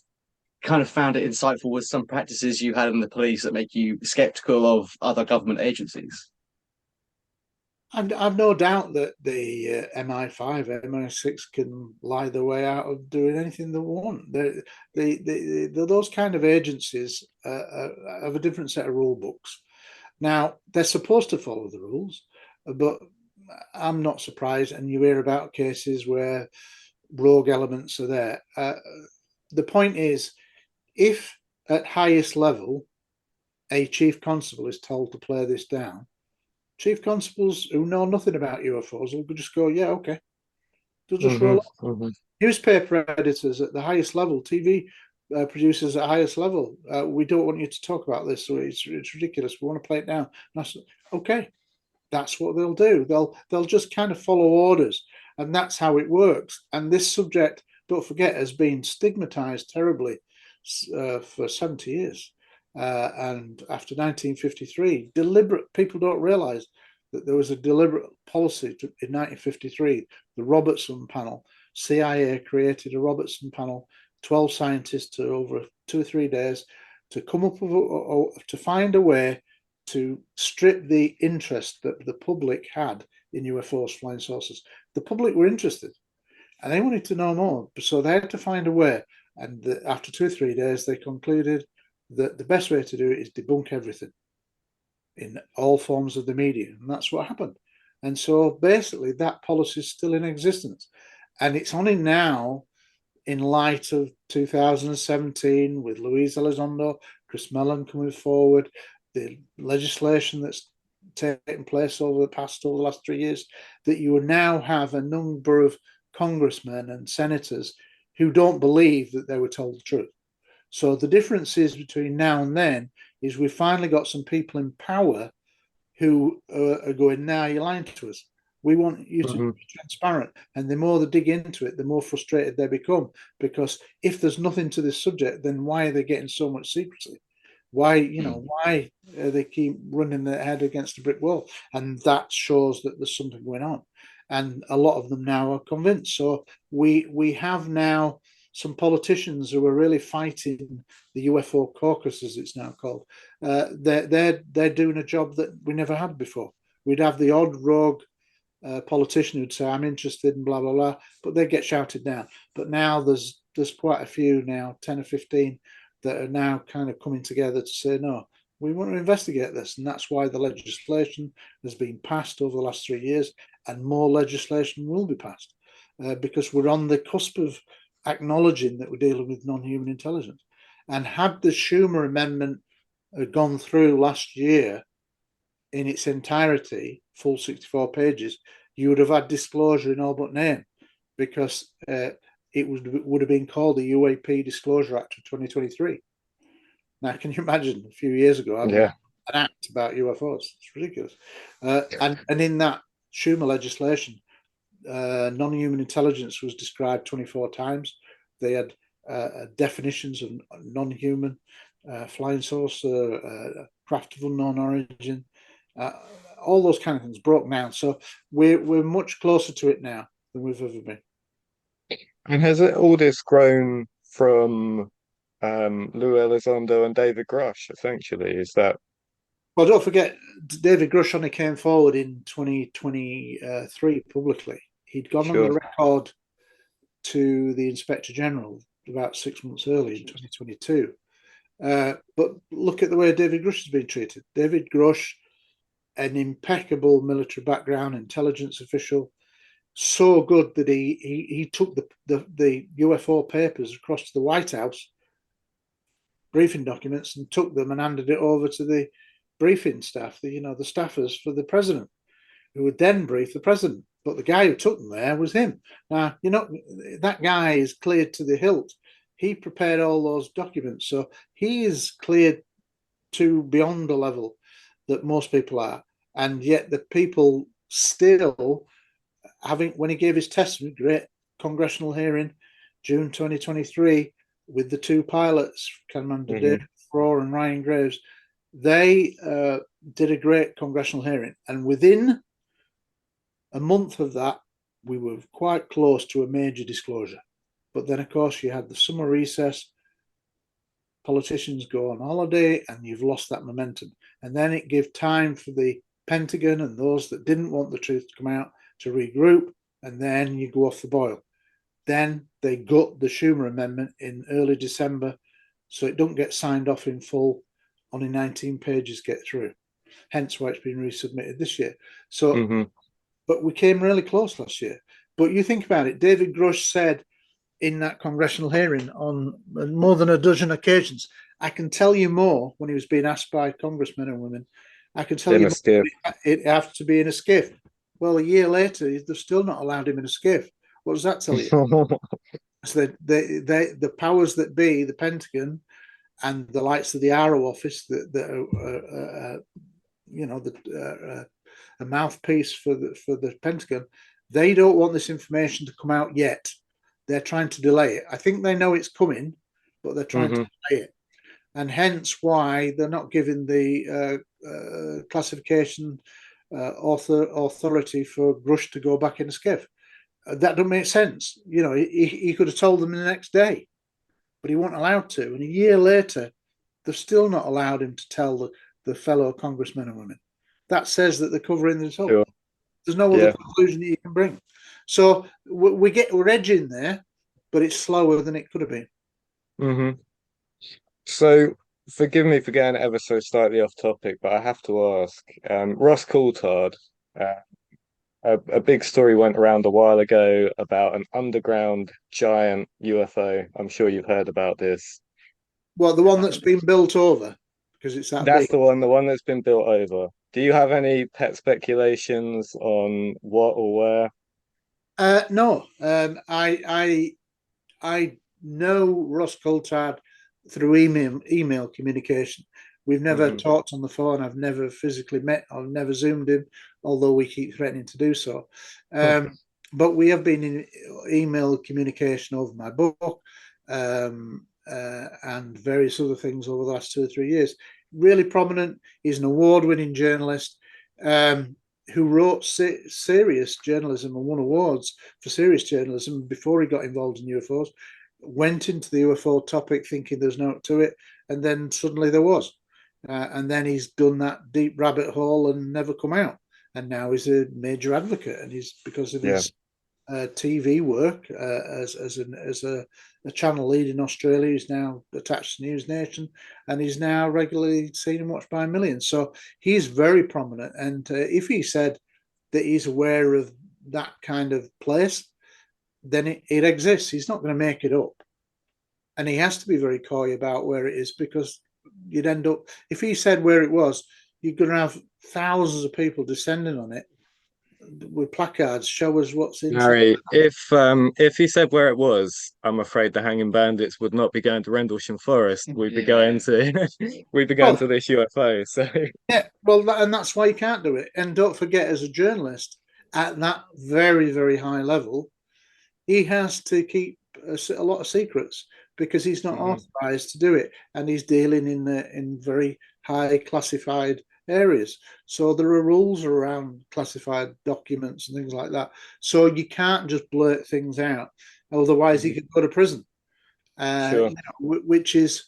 kind of found it insightful with some practices you had in the police that make you skeptical of other government agencies? I've no doubt that the MI5, MI6 can lie their way out of doing anything they want. Those kind of agencies have a different set of rule books. Now, they're supposed to follow the rules, but I'm not surprised. And you hear about cases where rogue elements are there. The point is, if at highest level a chief constable is told to play this down, chief constables who know nothing about UFOs will just go, yeah, okay. They'll just roll on. Newspaper editors at the highest level, TV producers at highest level, we don't want you to talk about this, so it's ridiculous. We want to play it down. That's okay. That's what they'll do. They'll just kind of follow orders, and that's how it works. And this subject, don't forget, has been stigmatized terribly for 70 years. And after 1953, deliberate people don't realize that there was a deliberate policy in 1953, the Robertson panel. CIA created a Robertson panel, 12 scientists over 2 or 3 days to come up with to find a way to strip the interest that the public had in UFOs, flying saucers. The public were interested and they wanted to know more. So they had to find a way. And after 2 or 3 days, they concluded that the best way to do it is debunk everything in all forms of the media. And that's what happened. And so basically that policy is still in existence. And it's only now, in light of 2017, with Louise Elizondo, Chris Mellon coming forward, the legislation that's taken place over the last 3 years, that you now have a number of congressmen and senators who don't believe that they were told the truth. So the difference is between now and then is we've finally got some people in power who are going, now you're lying to us. We want you to be transparent. And the more they dig into it, the more frustrated they become. Because if there's nothing to this subject, then why are they getting so much secrecy? Why, why they keep running their head against a brick wall? And that shows that there's something going on. And a lot of them now are convinced. So we have now some politicians who are really fighting the UFO caucus, as it's now called. They're doing a job that we never had before. We'd have the odd rogue politician who'd say, I'm interested in blah, blah, blah, but they get shouted down. But now there's quite a few now, 10 or 15, that are now kind of coming together to say, no, we want to investigate this. And that's why the legislation has been passed over the last 3 years, and more legislation will be passed because we're on the cusp of acknowledging that we're dealing with non-human intelligence. And had the Schumer Amendment gone through last year in its entirety, full 64 pages, you would have had disclosure in all but name, because it would have been called the UAP Disclosure Act of 2023. Now, can you imagine a few years ago having an act about UFOs? It's ridiculous. And in that Schumer legislation, non-human intelligence was described 24 times. They had definitions of non-human, flying saucer, craft of unknown origin, all those kind of things broke down. So we're much closer to it now than we've ever been. And has all this grown from Lou Elizondo and David Grusch, essentially? Is that? Well, don't forget, David Grusch only came forward in 2023 publicly. He'd gone on the record to the Inspector General about 6 months early in 2022. But look at the way David Grusch has been treated. David Grusch, an impeccable military background, intelligence official, so good that he took the UFO papers across to the White House, briefing documents, and took them and handed it over to the briefing staff, the staffers for the president, who would then brief the president. But the guy who took them there was him. Now, that guy is cleared to the hilt. He prepared all those documents. So he is cleared to beyond the level that most people are. And yet the people still, when he gave his testimony, great congressional hearing, June 2023, with the two pilots, Commander David Farrar and Ryan Graves, they did a great congressional hearing. And within a month of that, we were quite close to a major disclosure. But then, of course, you had the summer recess, politicians go on holiday, and you've lost that momentum. And then it gave time for the Pentagon and those that didn't want the truth to come out to regroup, and then you go off the boil. Then they gut the Schumer Amendment in early December, so it don't get signed off in full. Only 19 pages get through. Hence why it's been resubmitted this year. So but we came really close last year. But you think about it, David Grusch said in that congressional hearing on more than a dozen occasions, I can tell you more when he was being asked by congressmen and women. I can tell In you a skiff. more, it has to be in a skiff. Well, a year later, they've still not allowed him in a skiff. What does that tell you? So the powers that be, the Pentagon and the likes of the Arrow office, that a mouthpiece for the Pentagon, they don't want this information to come out yet. They're trying to delay it. I think they know it's coming, but they're trying to delay it, and hence why they're not giving the classification authority for Grusch to go back in a skiff. That doesn't make sense. You know, he could have told them the next day, but he wasn't allowed to. And a year later, they've still not allowed him to tell the fellow congressmen and women. That says that they're covering this up. Sure. There's no other conclusion that you can bring. So we're edging there, but it's slower than it could have been. Mm-hmm. So forgive me for getting ever so slightly off topic, but I have to ask, Ross Coulthard, a big story went around a while ago about an underground giant UFO. I'm sure you've heard about this. Well, the one that's been built over, because it's that That's big. the one that's been built over. Do you have any pet speculations on what or where? No. I know Ross Coulthard through email communication. We've never talked on the phone. I've never physically met. I've never Zoomed him, although we keep threatening to do so. But we have been in email communication over my book and various other things over the last 2 or 3 years. Really prominent. He's an award-winning journalist who wrote serious journalism and won awards for serious journalism before he got involved in UFOs. Went into the UFO topic thinking there's no to it, and then suddenly there was. And then he's done that deep rabbit hole and never come out. And now he's a major advocate, and he's because of his TV work as a channel lead in Australia. He's now attached to News Nation, and he's now regularly seen and watched by millions. So he's very prominent. And if he said that he's aware of that kind of place, then it exists. He's not going to make it up. And he has to be very coy about where it is, because you'd end up, if he said where it was, you're going to have thousands of people descending on it with placards, show us what's inside. Harry, if he said where it was, I'm afraid the Hanging Bandits would not be going to Rendlesham Forest. We'd be going to we'd be going to this UFO. So well, and that's why you can't do it. And don't forget, as a journalist at that very, very high level, he has to keep a lot of secrets because he's not authorized to do it, and he's dealing in very high classified areas. So there are rules around classified documents and things like that. So you can't just blurt things out, otherwise he could go to prison. Sure. You know, which is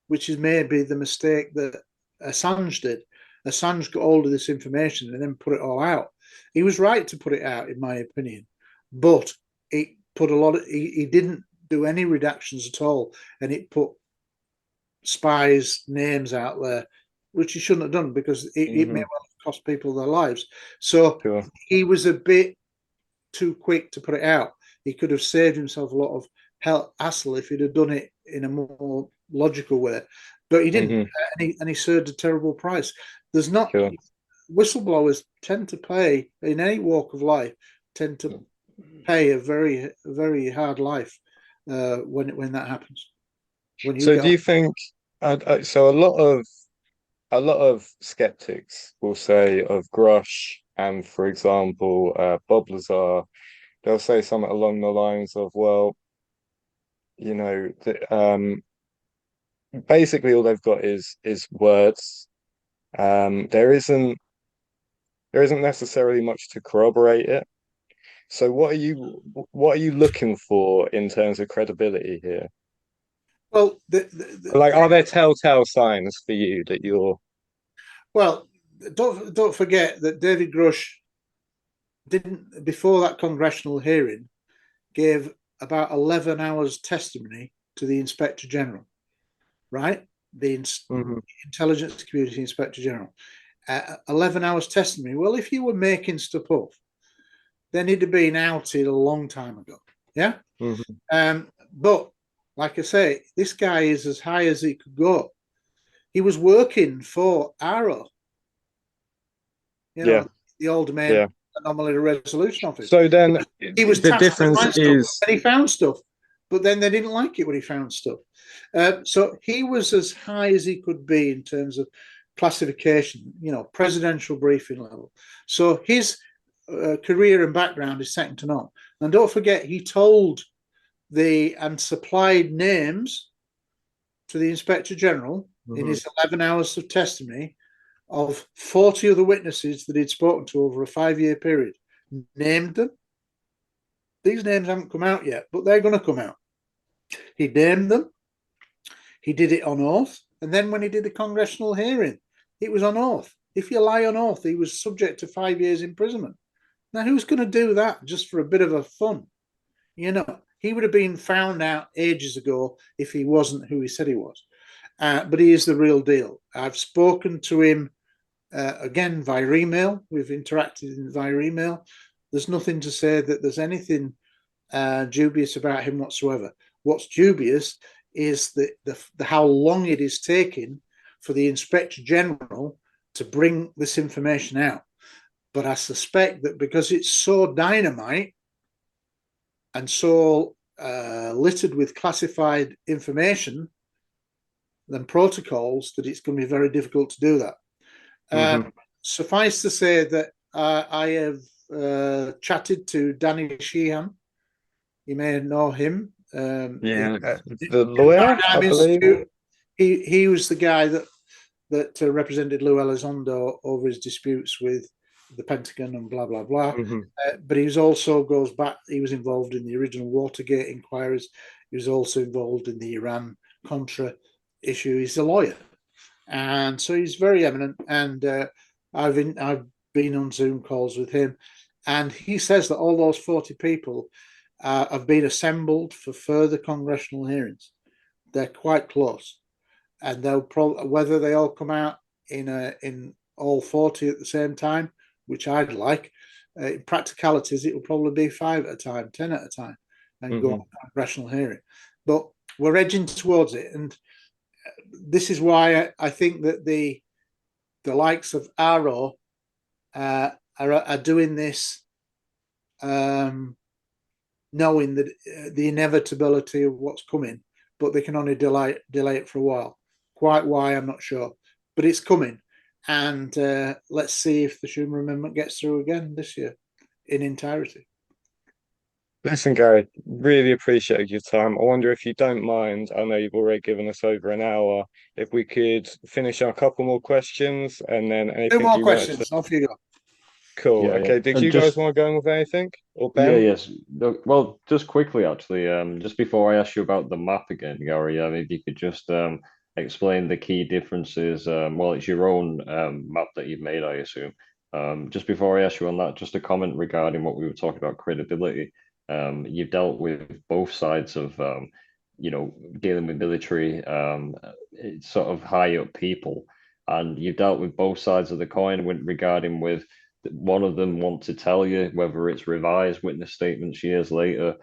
maybe the mistake that Assange did. Assange got hold of this information and then put it all out. He was right to put it out, in my opinion, but it put a lot of, he didn't do any redactions at all, and it put spies' names out there, which he shouldn't have done, because it may well have cost people their lives. So he was a bit too quick to put it out. He could have saved himself a lot of hassle if he'd have done it in a more logical way, but he didn't, and he served a terrible price. There's not whistleblowers tend to pay, in any walk of life, tend to pay a very, very hard life when that happens. So do you think? So a lot of skeptics will say of Grusch and, for example, Bob Lazar, they'll say something along the lines of, well, you know, basically all they've got is words. There isn't necessarily much to corroborate it. So what are you looking for in terms of credibility here? Well, like, are there telltale signs for you that you're? Well, don't forget that David Grusch didn't, before that congressional hearing, gave about 11 hours testimony to the Inspector General, right? The Intelligence Community Inspector General. 11 hours testimony. Well, if you were making stuff up, then he'd have been outed a long time ago. Yeah. But like I say, this guy is as high as he could go. He was working for Arrow, the old main anomaly resolution office. So then he was the tasked to difference find is stuff, and he found stuff, but then they didn't like it when he found stuff. So he was as high as he could be in terms of classification, presidential briefing level. So his career and background is second to none. And don't forget, he told and supplied names to the Inspector General in his 11 hours of testimony of 40 other witnesses that he'd spoken to over a 5-year period. Named them. These names haven't come out yet, but they're going to come out. He named them. He did it on oath. And then when he did the congressional hearing, it was on oath. If you lie on oath, he was subject to 5 years imprisonment. Now, who's going to do that just for a bit of a fun? He would have been found out ages ago if he wasn't who he said he was. But he is the real deal. I've spoken to him again via email. We've interacted via email. There's nothing to say that there's anything dubious about him whatsoever. What's dubious is the how long it is taking for the Inspector General to bring this information out. But I suspect that because it's so dynamite and so littered with classified information and protocols, that it's going to be very difficult to do that. Suffice to say that I have chatted to Danny Sheehan. You may know him. The lawyer, I believe. He was the guy that represented Lou Elizondo over his disputes with the Pentagon and blah blah blah. But he was also goes back. He was involved in the original Watergate inquiries. He was also involved in the Iran Contra issue. He's a lawyer, and so he's very eminent. And I've been on Zoom calls with him, and he says that all those 40 people have been assembled for further congressional hearings. They're quite close, and they'll probably, whether they all come out in all 40 at the same time, which I'd like. In practicalities, it will probably be 5 at a time, 10 at a time, and go on congressional hearing. But we're edging towards it, and this is why I think that the likes of Arrow are doing this, knowing that the inevitability of what's coming, but they can only delay it for a while. Quite why, I'm not sure, but it's coming. And let's see if the Schumer Amendment gets through again this year in entirety. Listen, Gary, really appreciate your time. I wonder if you don't mind, I know you've already given us over an hour, if we could finish a couple more questions and then anything. 2 more questions. Off you go. Cool. Yeah, okay. yeah. Did you guys want to go in with anything? Or Ben? Yeah, yes. Well, just quickly, actually, just before I ask you about the map again, Gary, if you could just explain the key differences. Well, it's your own map that you've made, I assume. Just before I ask you on that, just a comment regarding what we were talking about credibility. You've dealt with both sides of, dealing with military, sort of high up people, and you've dealt with both sides of the coin regarding with one of them want to tell you whether it's revised witness statements years later,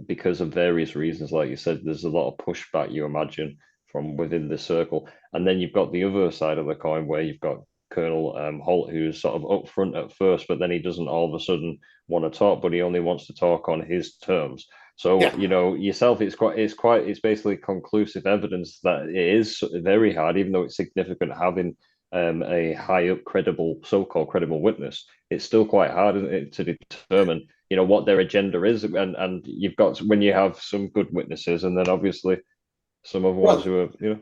because of various reasons. Like you said, there's a lot of pushback, you imagine, from within the circle. And then you've got the other side of the coin where you've got Colonel Holt, who's sort of upfront at first, but then he doesn't all of a sudden want to talk, but he only wants to talk on his terms. So, yourself, it's basically conclusive evidence that it is very hard, even though it's significant having a high up so-called credible witness. It's still quite hard, isn't it, to determine, what their agenda is. And you've got, when you have some good witnesses, and then obviously some other ones who are,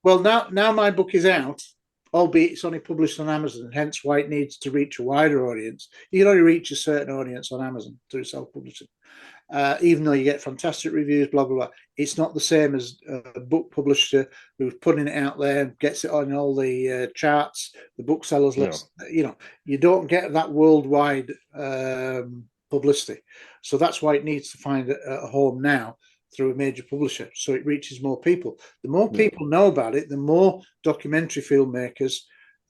Well, now my book is out, albeit it's only published on Amazon, hence why it needs to reach a wider audience. You can only reach a certain audience on Amazon through self-publishing. Even though you get fantastic reviews, blah, blah, blah. It's not the same as a book publisher who's putting it out there, gets it on all the charts, the booksellers list. You don't get that worldwide publicity. So that's why it needs to find a home now through a major publisher, so it reaches more people. The more people know about it, the more documentary filmmakers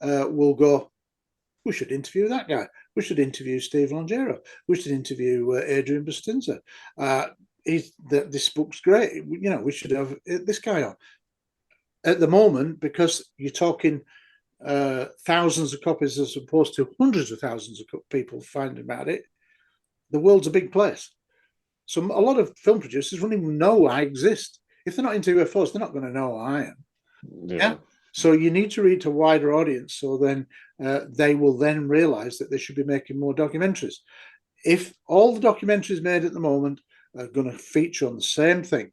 will go, we should interview that guy. We should interview Steve Longero. We should interview Adrian Bustinza. This book's great. You know, we should have this guy on. At the moment, because you're talking thousands of copies as opposed to hundreds of thousands of people finding about it, the world's a big place. So a lot of film producers won't even know I exist. If they're not into UFOs, they're not going to know I am. Yeah. So you need to reach a wider audience. So then they will then realize that they should be making more documentaries. If all the documentaries made at the moment are going to feature on the same thing,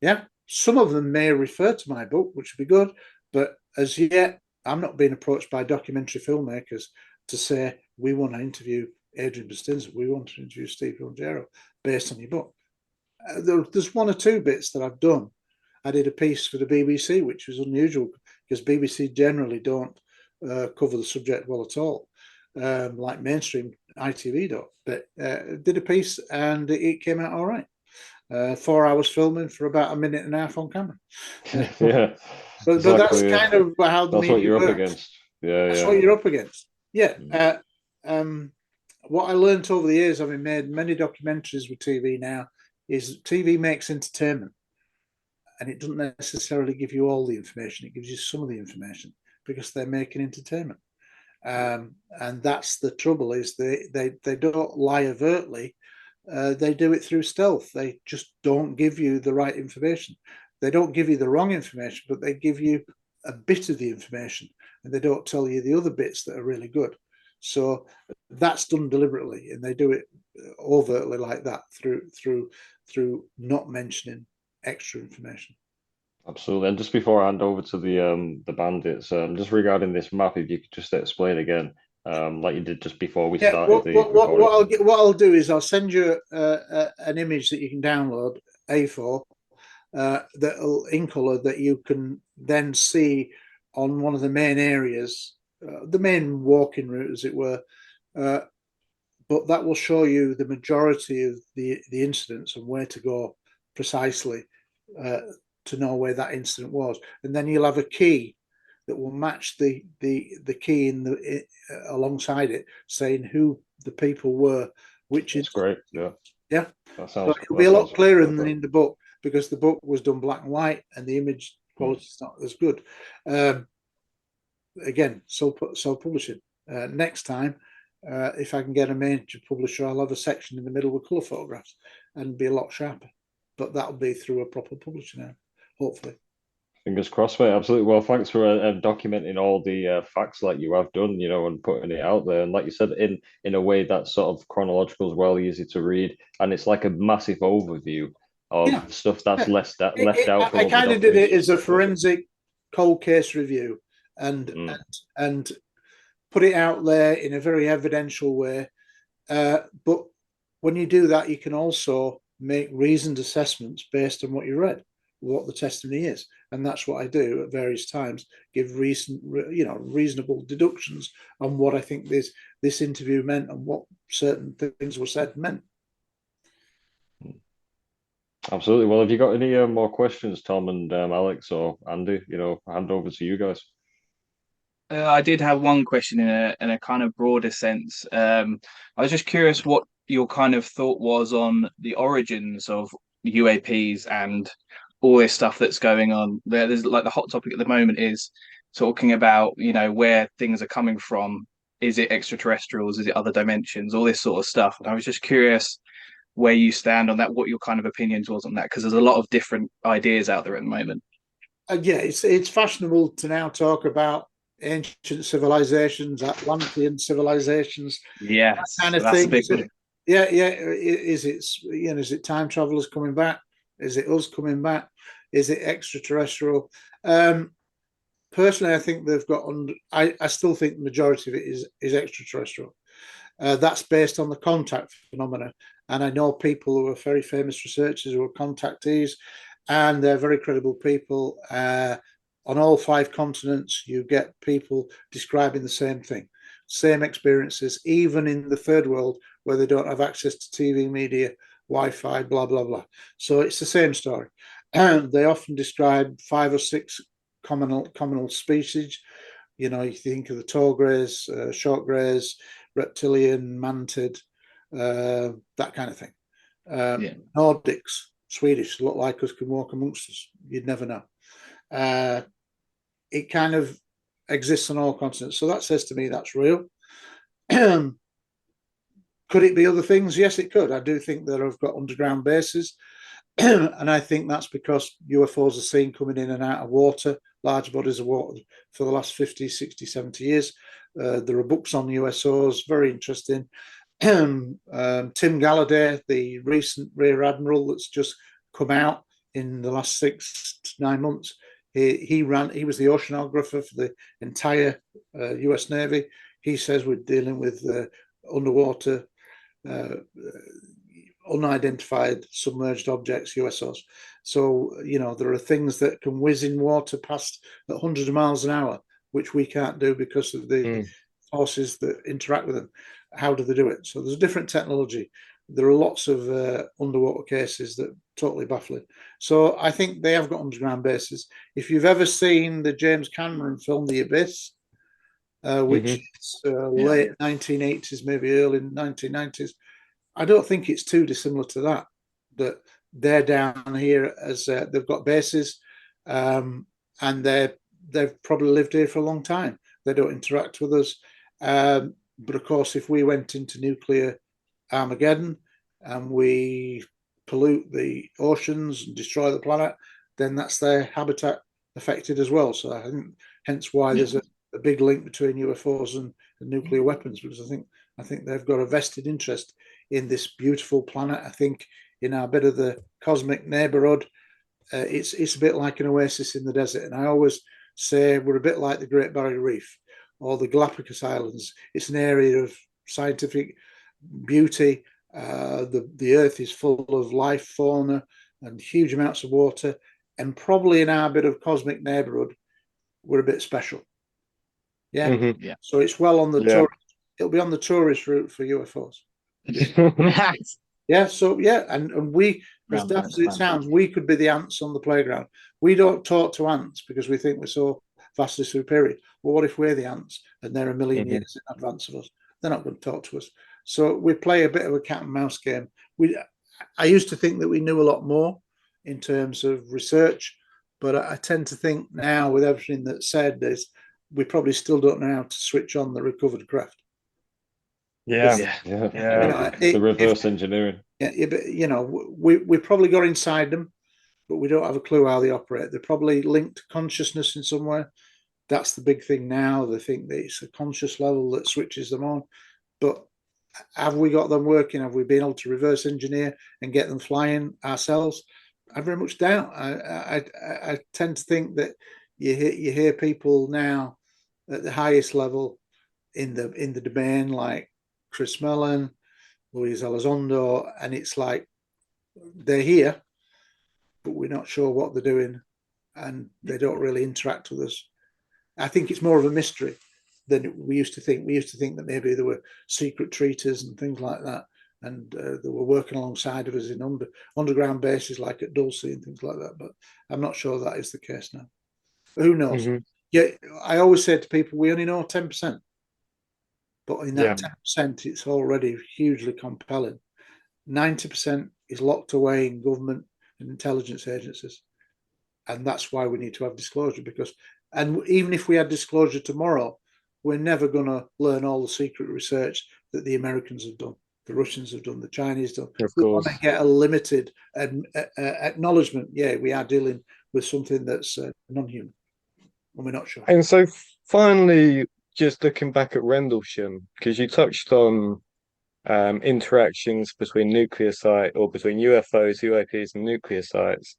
yeah, some of them may refer to my book, which would be good. But as yet, I'm not being approached by documentary filmmakers to say, we want to interview Adrian Bustinza, we want to interview Steve Longero based on your book. There's one or two bits that I've done. I did a piece for the BBC, which was unusual because BBC generally don't cover the subject well at all, like mainstream ITV don't. But did a piece and it came out all right. 4 hours filming for about a minute and a half on camera. Yeah, but exactly, that's kind of how the that's media what you're works. up against. Yeah, That's yeah. what you're up against. Yeah. What I learned over the years, having made many documentaries with TV now, is TV makes entertainment. And it doesn't necessarily give you all the information. It gives you some of the information because they're making entertainment. And that's the trouble, is they don't lie overtly. They do it through stealth. They just don't give you the right information. They don't give you the wrong information, but they give you a bit of the information, and they don't tell you the other bits that are really good. So that's done deliberately, and they do it overtly like that through not mentioning extra information. Absolutely. And just before I hand over to the bandits, just regarding this map, if you could just explain again, like you did just before we started the recording. What I'll do is I'll send you an image that you can download, A4, that'll in color, that you can then see on one of the main areas, the main walking route, as it were. But that will show you the majority of the incidents and where to go precisely to know where that incident was. And then you'll have a key that will match the key alongside it, saying who the people were, which is great. Yeah. That sounds, so it'll be a lot clearer than in the book, because the book was done black and white and the image quality is not as good. Again, self-publishing. Next time, if I can get a major publisher, I'll have a section in the middle with colour photographs and be a lot sharper. But that'll be through a proper publisher now, hopefully. Fingers crossed, mate. Absolutely. Well, thanks for documenting all the facts like you have done, and putting it out there. And like you said, in a way that's sort of chronological as well, easy to read, and it's like a massive overview of stuff that's left out. I kind of did it as a forensic cold case review, and put it out there in a very evidential way. But when you do that, you can also make reasoned assessments based on what you read, what the testimony is. And that's what I do at various times, give reasonable deductions on what I think this interview meant and what certain things were said meant. Absolutely. Well, have you got any more questions, Tom and Alex or Andy? Hand over to you guys. I did have one question in a kind of broader sense. I was just curious what your kind of thought was on the origins of UAPs and all this stuff that's going on. There's like the hot topic at the moment is talking about, where things are coming from. Is it extraterrestrials? Is it other dimensions? All this sort of stuff. And I was just curious where you stand on that, what your kind of opinions was on that, because there's a lot of different ideas out there at the moment. It's fashionable to now talk about ancient civilizations, Atlantean civilizations, that kind of thing. Is it time travelers coming back? Is it us coming back? Is it extraterrestrial? Personally, I think they've got. I still think the majority of it is extraterrestrial. That's based on the contact phenomena, and I know people who are very famous researchers who are contactees, and they're very credible people. On all 5 continents, you get people describing the same thing, same experiences, even in the third world where they don't have access to TV media, Wi-Fi, blah, blah, blah. So it's the same story. And they often describe 5 or 6 communal species. You think of the tall greys, short greys, reptilian, mantid, that kind of thing. Yeah. Nordics, Swedish, look like us, can walk amongst us. You'd never know. It kind of exists on all continents. So that says to me that's real. Could it be other things? Yes, it could. I do think that I've got underground bases. And I think that's because UFOs are seen coming in and out of water, large bodies of water, for the last 50, 60, 70 years. There are books on USOs, very interesting. Tim Galladay, the recent Rear Admiral that's just come out in the last 6 to 9 months, he was the oceanographer for the entire US Navy. He says we're dealing with underwater unidentified submerged objects, USOs. So, there are things that can whiz in water past at hundreds of miles an hour, which we can't do because of the forces that interact with them. How do they do it? So there's a different technology. There are lots of underwater cases that are totally baffling. So I think they have got underground bases. If you've ever seen the James Cameron film, The Abyss, which is late 1980s, maybe early 1990s, I don't think it's too dissimilar to that. That they're down here as they've got bases, and they've probably lived here for a long time. They don't interact with us. But of course, if we went into nuclear Armageddon and we pollute the oceans and destroy the planet, then that's their habitat affected as well. So I think hence why there's a big link between UFOs and nuclear weapons, because I think they've got a vested interest in this beautiful planet. I think in our bit of the cosmic neighborhood, it's a bit like an oasis in the desert. And I always say we're a bit like the Great Barrier Reef or the Galapagos Islands. It's an area of scientific beauty. The earth is full of life, fauna, and huge amounts of water. And probably in our bit of cosmic neighborhood, we're a bit special. Yeah. So it's well on the tourist. It'll be on the tourist route for UFOs. Yeah. So and we, as daft as it sounds, we could be the ants on the playground. We don't talk to ants because we think we're so vastly superior. Well, what if we're the ants and they're a million years in advance of us? They're not going to talk to us. So we play a bit of a cat and mouse game. I used to think that we knew a lot more in terms of research, but I tend to think now, with everything that's said, we probably still don't know how to switch on the recovered craft. The reverse engineering. We probably got inside them, but we don't have a clue how they operate. They're probably linked to consciousness in somewhere. That's the big thing now. They think that it's a conscious level that switches them on. But have we got them working? Have we been able to reverse engineer and get them flying ourselves? I very much doubt. I tend to think that you hear people now at the highest level in the domain, like Chris Mellon, Luis Elizondo, and it's like they're here, but we're not sure what they're doing, and they don't really interact with us. I think it's more of a mystery than we used to think. We used to think that maybe there were secret treaters and things like that, and they were working alongside of us in underground bases like at Dulce and things like that. But I'm not sure that is the case now. Who knows? Yeah, I always say to people, we only know 10%. But in that 10%, it's already hugely compelling. 90% is locked away in government and intelligence agencies. And that's why we need to have disclosure, and even if we had disclosure tomorrow, we're never going to learn all the secret research that the Americans have done, the Russians have done, the Chinese done. Of we course. want to get a limited acknowledgement. Yeah, we are dealing with something that's non-human, and we're not sure. And so finally, just looking back at Rendlesham, because you touched on interactions between nucleosite or between UFOs, UAPs, and nuclear sites.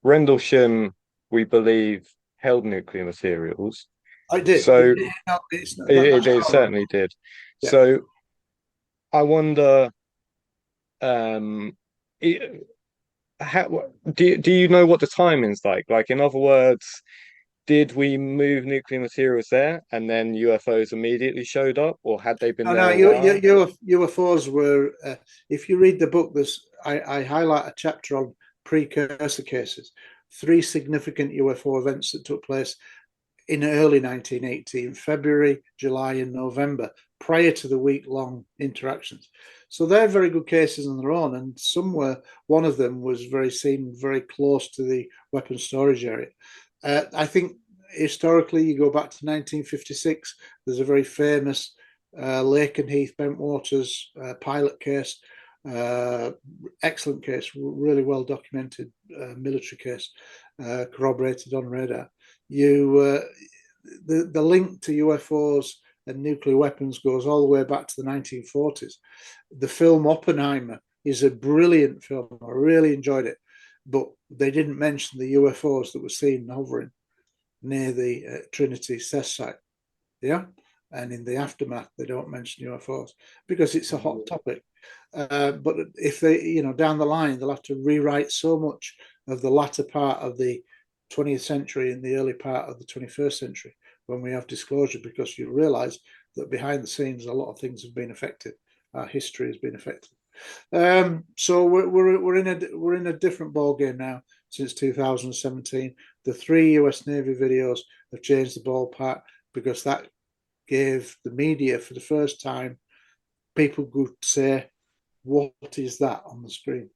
Rendlesham, we believe, held nuclear materials. I did. So it certainly did. Yeah. So I wonder, do you know what the timing's like? Like, in other words, did we move nuclear materials there and then UFOs immediately showed up, or had they been there? UFOs were. If you read the book, I highlight a chapter on precursor cases. 3 significant UFO events that took place in early 1980, in February, July, and November, prior to the week-long interactions. So they're very good cases on their own, and one of them was seen very close to the weapons storage area. I think historically, you go back to 1956, there's a very famous Lakenheath Bentwaters pilot case, excellent case, really well documented military case, corroborated on radar. The link to UFOs and nuclear weapons goes all the way back to the 1940s. The film Oppenheimer is a brilliant film. I really enjoyed it, but they didn't mention the UFOs that were seen hovering near the Trinity test site. Yeah. And in the aftermath, they don't mention UFOs because it's a hot topic. But if they, down the line, they'll have to rewrite so much of the latter part of the 20th century and the early part of the 21st century when we have disclosure, because you realize that behind the scenes, a lot of things have been affected. Our history has been affected. So we're in a different ball game now since 2017. The 3 US Navy videos have changed the ballpark because that gave the media, for the first time, people could say, what is that on the screen?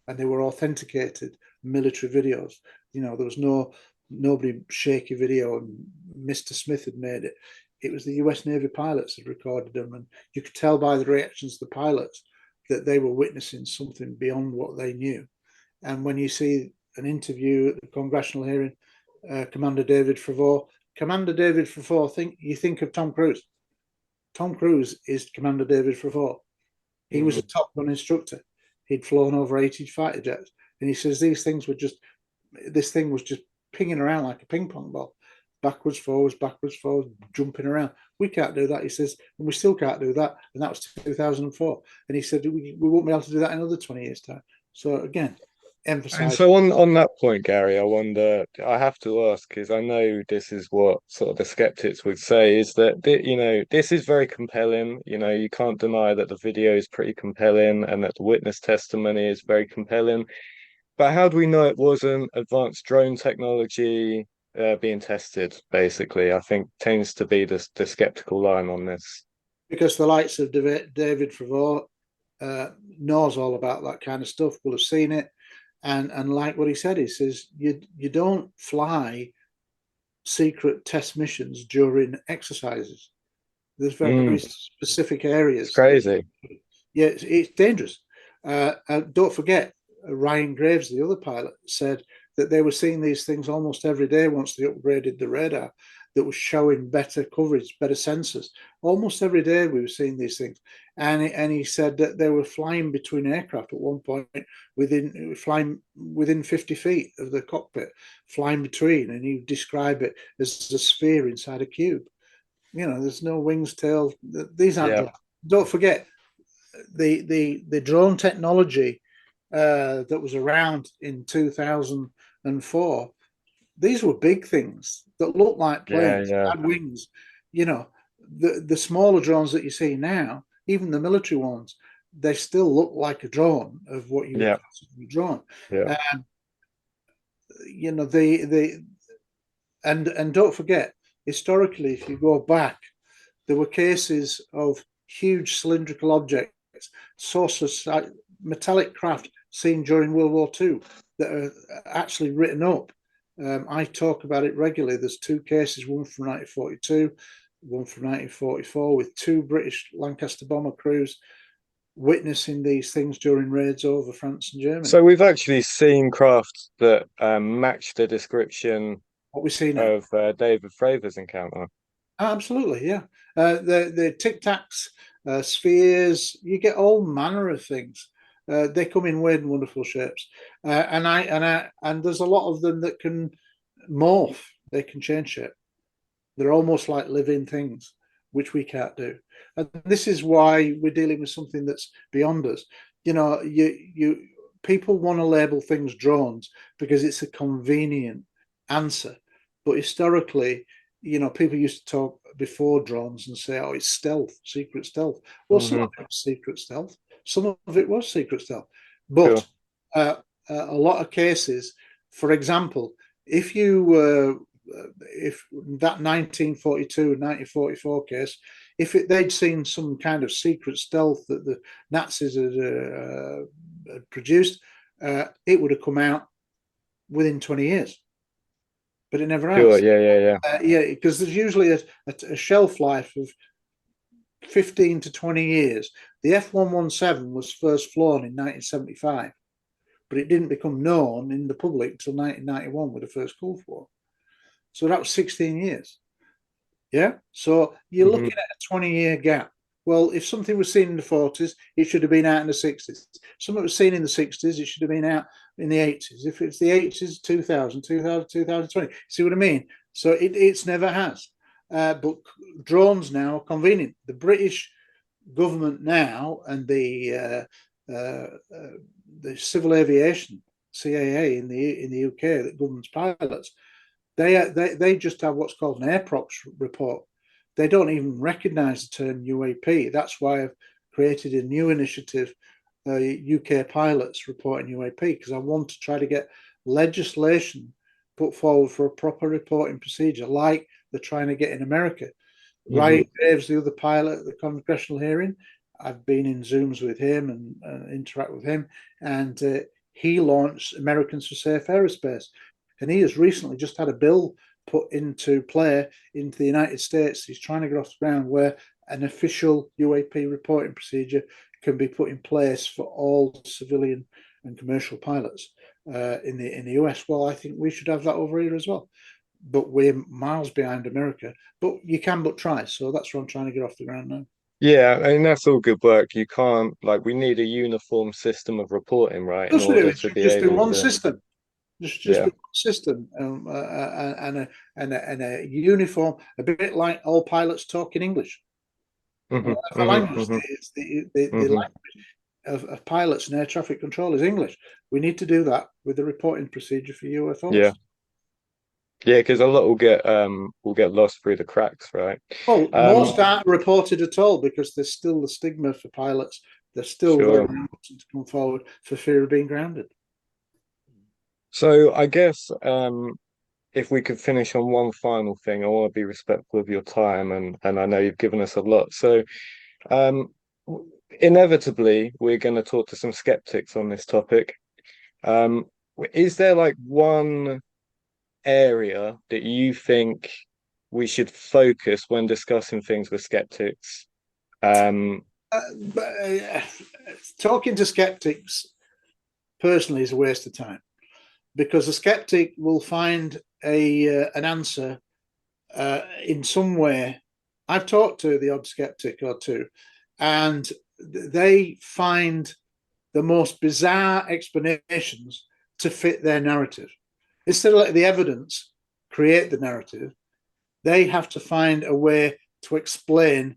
And they were authenticated military videos. There was nobody shaky video and Mr. Smith had made it. It was the US Navy pilots that recorded them, and you could tell by the reactions of the pilots that they were witnessing something beyond what they knew. And when you see an interview at the congressional hearing, Commander David Fravor you think of Tom Cruise. Tom Cruise is Commander David Fravor. He was a Top Gun instructor. He'd flown over 80 fighter jets, and he says this thing was just pinging around like a ping pong ball, backwards, forwards, jumping around. We can't do that, he says, and we still can't do that. And that was 2004. And he said we won't be able to do that in another 20 years' time. So again, emphasize. And so on that point, Gary, I wonder, I have to ask, because I know this is what sort of the skeptics would say, is that, this is very compelling. You can't deny that the video is pretty compelling and that the witness testimony is very compelling. But how do we know it wasn't advanced drone technology being tested, basically? I think tends to be the skeptical line on this. Because the likes of David Fravor knows all about that kind of stuff, will have seen it. And like what he said, he says, you don't fly secret test missions during exercises. There's very specific areas. It's crazy. Yeah, it's dangerous. Don't forget, Ryan Graves, the other pilot, said that they were seeing these things almost every day once they upgraded the radar that was showing better coverage, better sensors. Almost every day we were seeing these things. And he said that they were flying between aircraft at one point, flying within 50 feet of the cockpit, flying between, and he described it as a sphere inside a cube. There's no wings, tail. These aren't. Don't forget the drone technology that was around in 2004. These were big things that looked like planes, had wings. The smaller drones that you see now, even the military ones, they still look like a drone of what you would consider a drone. And don't forget, historically, if you go back, there were cases of huge cylindrical objects, sources, metallic craft seen during World War II that are actually written up. I talk about it regularly. There's 2 cases, one from 1942, one from 1944, with 2 British Lancaster bomber crews witnessing these things during raids over France and Germany. So we've actually seen craft that match the description what we see now of David Fravor's encounter. Absolutely, yeah. The Tic Tacs, spheres, you get all manner of things. They come in weird and wonderful shapes, and there's a lot of them that can morph. They can change shape. They're almost like living things, which we can't do. And this is why we're dealing with something that's beyond us. People want to label things drones because it's a convenient answer, but historically, people used to talk before drones and say, "Oh, it's stealth, secret stealth." Well, some of it was secret stealth. Some of it was secret stealth, but a lot of cases, for example, if you if that 1942 and 1944 case, if they'd seen some kind of secret stealth that the Nazis had produced, it would have come out within 20 years. But it never Sure, has. yeah. Yeah, because there's usually a shelf life of 15 to 20 years. The F-117 was first flown in 1975, but it didn't become known in the public until 1991 with the first Gulf War. So that was 16 years. Yeah. So you're looking at a 20-year gap. Well, if something was seen in the 40s, it should have been out in the 60s. Something was seen in the 60s, it should have been out in the 80s. If it's the 80s, 2000, 2020. See what I mean? So it's never has. But drones now are convenient. The British government now and the civil aviation CAA in the UK that governs pilots, they just have what's called an airprops report. They don't even recognise the term UAP. That's why I've created a new initiative, UK pilots reporting UAP, because I want to try to get legislation put forward for a proper reporting procedure, like they're trying to get in America. Ryan Graves, the other pilot at the congressional hearing, I've been in Zooms with him and interact with him, and he launched Americans for Safe Aerospace. And he has recently just had a bill put into play into the United States. He's trying to get off the ground where an official UAP reporting procedure can be put in place for all civilian and commercial pilots in the US. Well, I think we should have that over here as well. But we're miles behind America. But you can but try. So that's what I'm trying to get off the ground now. Yeah, I mean that's all good work. You can't we need a uniform system of reporting, right, in order to be just do able one to. system. Just Yeah. be one system and a uniform, a bit like all pilots talk in English. The language of pilots and air traffic control is English. We need to do that with the reporting procedure for UFOs. Yeah, because a lot will get lost through the cracks, right? Well, most aren't reported at all because there's still the stigma for pilots. They're still very reluctant to come forward for fear of being grounded. So I guess if we could finish on one final thing, I want to be respectful of your time, and I know you've given us a lot. So inevitably, we're going to talk to some skeptics on this topic. Is there like one area that you think we should focus when discussing things with skeptics? Talking to skeptics personally is a waste of time, because a skeptic will find an answer in some way. I've talked to the odd skeptic or two, and they find the most bizarre explanations to fit their narrative. Instead of letting the evidence create the narrative, they have to find a way to explain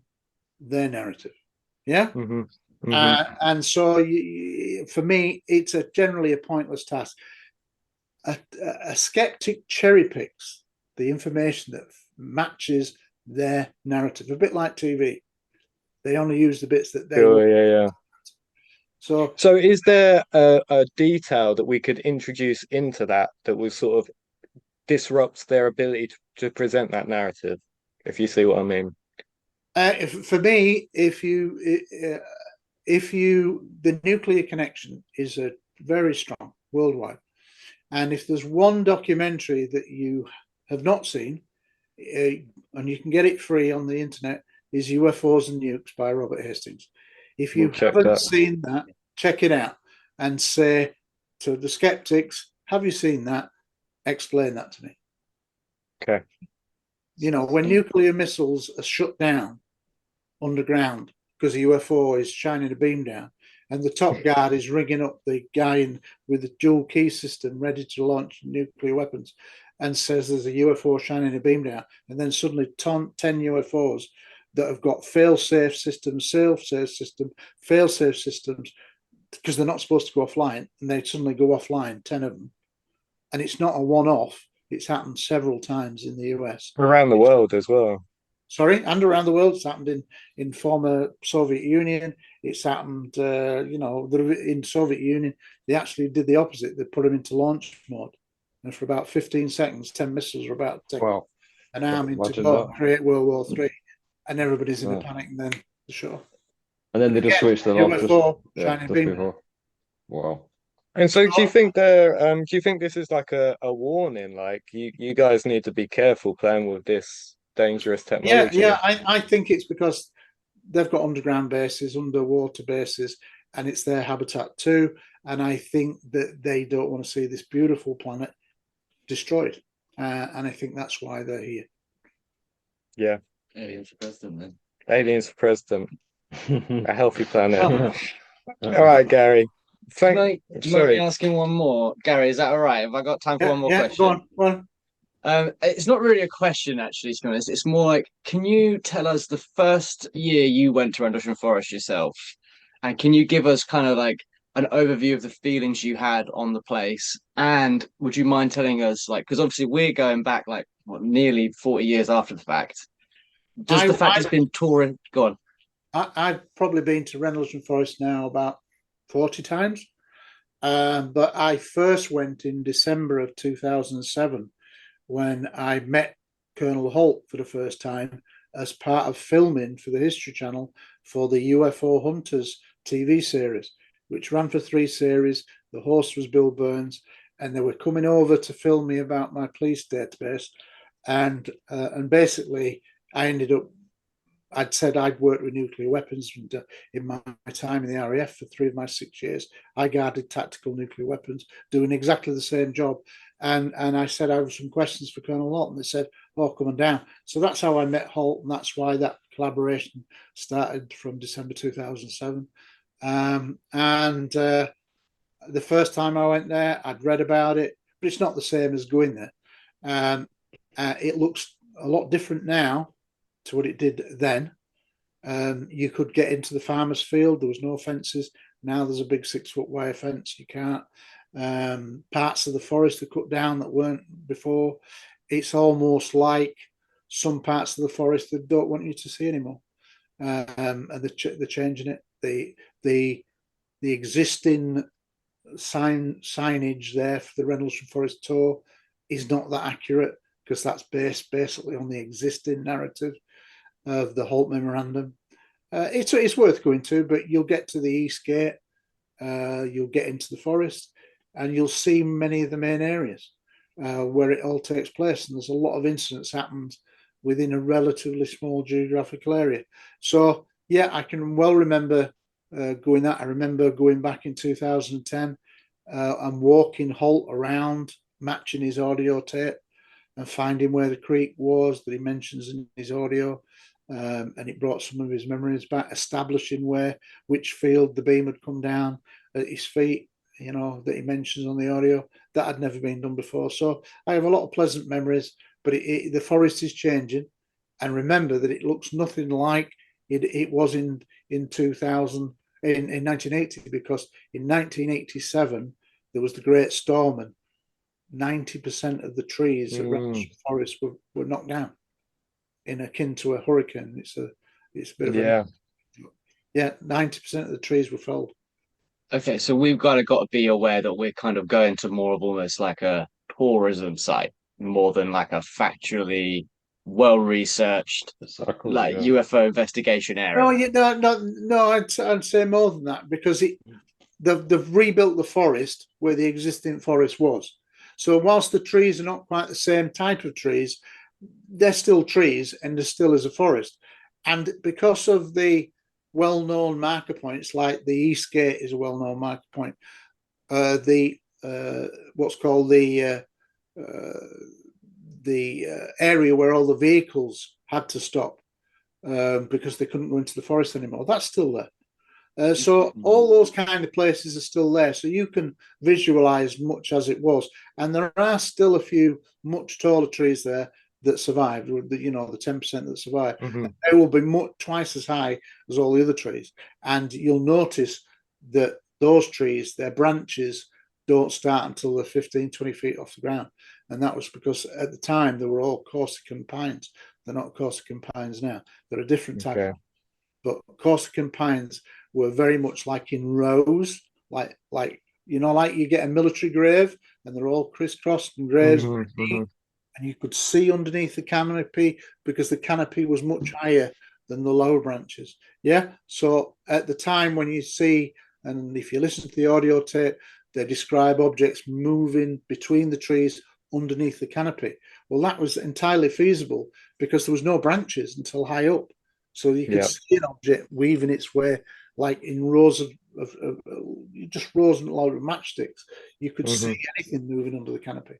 their narrative. Yeah? And so for me, it's generally a pointless task. A skeptic cherry picks the information that matches their narrative, a bit like TV. They only use the bits that they yeah. So is there a detail that we could introduce into that will sort of disrupt their ability to present that narrative, if you see what I mean? For me, the nuclear connection is very strong worldwide. And if there's one documentary that you have not seen, and you can get it free on the internet, is UFOs and Nukes by Robert Hastings. If you haven't seen that, check it out and say to the skeptics, have you seen that? Explain that to me. Okay. You know, when nuclear missiles are shut down underground because a UFO is shining a beam down, and the top guard is rigging up the guy with the dual key system ready to launch nuclear weapons, and says there's a UFO shining a beam down, and then suddenly 10 UFOs that have got fail-safe systems, fail-safe systems, because they're not supposed to go offline, and they suddenly go offline, 10 of them. And it's not a one-off. It's happened several times in the US. Around the world as well. Sorry, and around the world. It's happened in former Soviet Union. It's happened, in Soviet Union, they actually did the opposite. They put them into launch mode. And for about 15 seconds, 10 missiles were about to take Wow. an army to Imagine go that. and create World War III. And everybody's in a Yeah. panic, and then the show. And then they just switched it off. UFO, Just shining just beam. before. Wow. And so do you think do you think this is like a warning? Like you guys need to be careful playing with this dangerous technology? Yeah. I think it's because they've got underground bases, underwater bases, and it's their habitat too. And I think that they don't want to see this beautiful planet destroyed. And I think that's why they're here. Yeah. Aliens for president, then. Aliens for president. A healthy planet. Oh. All right, Gary. Do you mind me asking one more? Gary, is that all right? Have I got time for one more question? Go on. It's not really a question, actually, to be honest. It's more like, can you tell us the first year you went to Rendlesham Forest yourself? And can you give us kind of like an overview of the feelings you had on the place? And would you mind telling us, like, because obviously we're going back like what, nearly 40 years after the fact. Does the fact it's been touring? Go on. I've probably been to Rendlesham Forest now about 40 times. But I first went in December of 2007 when I met Colonel Holt for the first time as part of filming for the History Channel for the UFO Hunters TV series, which ran for 3 series. The host was Bill Burns, and they were coming over to film me about my police database. And basically, I ended up, I'd said I'd worked with nuclear weapons in my time in the RAF for 3 of my 6 years. I guarded tactical nuclear weapons, doing exactly the same job. And I said I have some questions for Colonel Holt, and they said, "Oh, come on down." So that's how I met Holt, and that's why that collaboration started from December 2007. The first time I went there, I'd read about it, but it's not the same as going there. It looks a lot different now to what it did then. You could get into the farmer's field. There was no fences. Now there's a big 6-foot wire fence. You can't. Parts of the forest are cut down that weren't before. It's almost like some parts of the forest that don't want you to see anymore. And they're changing it. The existing signage there for the Rendlesham Forest tour is not that accurate, because that's based basically on the existing narrative of the Holt Memorandum. It's worth going to, but you'll get to the East Gate, you'll get into the forest, and you'll see many of the main areas where it all takes place. And there's a lot of incidents happened within a relatively small geographical area. So yeah, I can well remember going that. I remember going back in 2010 and walking Holt around, matching his audio tape and finding where the creek was that he mentions in his audio. And it brought some of his memories back, establishing which field the beam had come down at his feet, that he mentions on the audio. That had never been done before. So I have a lot of pleasant memories, but the forest is changing. And remember that it looks nothing like it was in 2000, in 1980, because in 1987, there was the Great Storm, and 90% of the trees at Rendlesham Forest were knocked down, in akin to a hurricane. It's a bit of Yeah. 90% of the trees were felled. Okay, so we've got to be aware that we're kind of going to more of almost like a tourism site, more than like a factually well-researched UFO investigation area. No, I'd say more than that, because they've rebuilt the forest where the existing forest was. So whilst the trees are not quite the same type of trees, they're still trees, and there still is a forest. And because of the well-known marker points, like the East Gate is a well-known marker point, what's called the area where all the vehicles had to stop because they couldn't go into the forest anymore, that's still there. So all those kind of places are still there, so you can visualize much as it was. And there are still a few much taller trees there that survived, the 10% that survive. Mm-hmm. They will be twice as high as all the other trees. And you'll notice that those trees, their branches don't start until they're 15, 20 feet off the ground. And that was because at the time they were all Corsican pines. They're not Corsican pines now. They're a different type of, but Corsican pines were very much like in rows, like you get a military grave and they're all crisscrossed and raised, Mhm. and you could see underneath the canopy because the canopy was much higher than the lower branches. Yeah. So at the time when you see, and if you listen to the audio tape, they describe objects moving between the trees underneath the canopy. Well, that was entirely feasible because there was no branches until high up. So you could Yep. see an object weaving its way like in rows of just rows and a load of matchsticks. You could see anything moving under the canopy.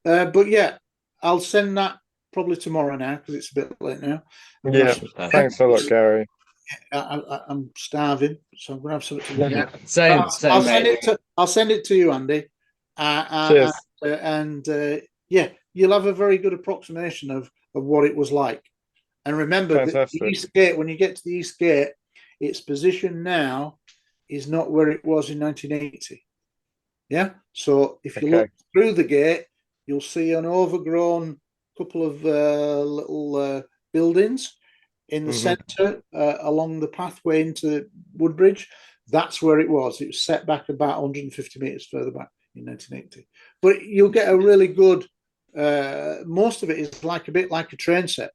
But yeah, I'll send that probably tomorrow now because it's a bit late now. Yeah, thanks a lot, Gary. I'm starving, so I'm gonna have something to eat. Same, I'll mate. send it to you, Andy. Cheers. Yeah, you'll have a very good approximation of what it was like. And remember that the Fantastic. East Gate, when you get to the East Gate, its position now is not where it was in 1980. Yeah. So if you look through the gate, you'll see an overgrown couple of little buildings in the centre along the pathway into Woodbridge. That's where it was. It was set back about 150 metres further back in 1980. But you'll get a really good, most of it is like a bit like a train set.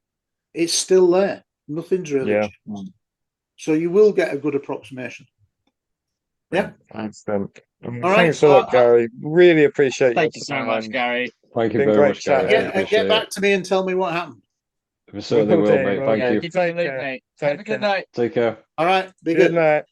It's still there. Nothing's really changed. So you will get a good approximation. Yeah. Excellent. All Thanks right. a lot, Gary. Really appreciate Thank your you so time. much, Gary. Thank you Been very great much, Gary. chatting. Appreciate Get back it. to me and tell me what happened. We certainly will, Okay, mate. well, Thank Yeah, you. keep going, mate. Have a good night. Take care. All right. Be Good good. night.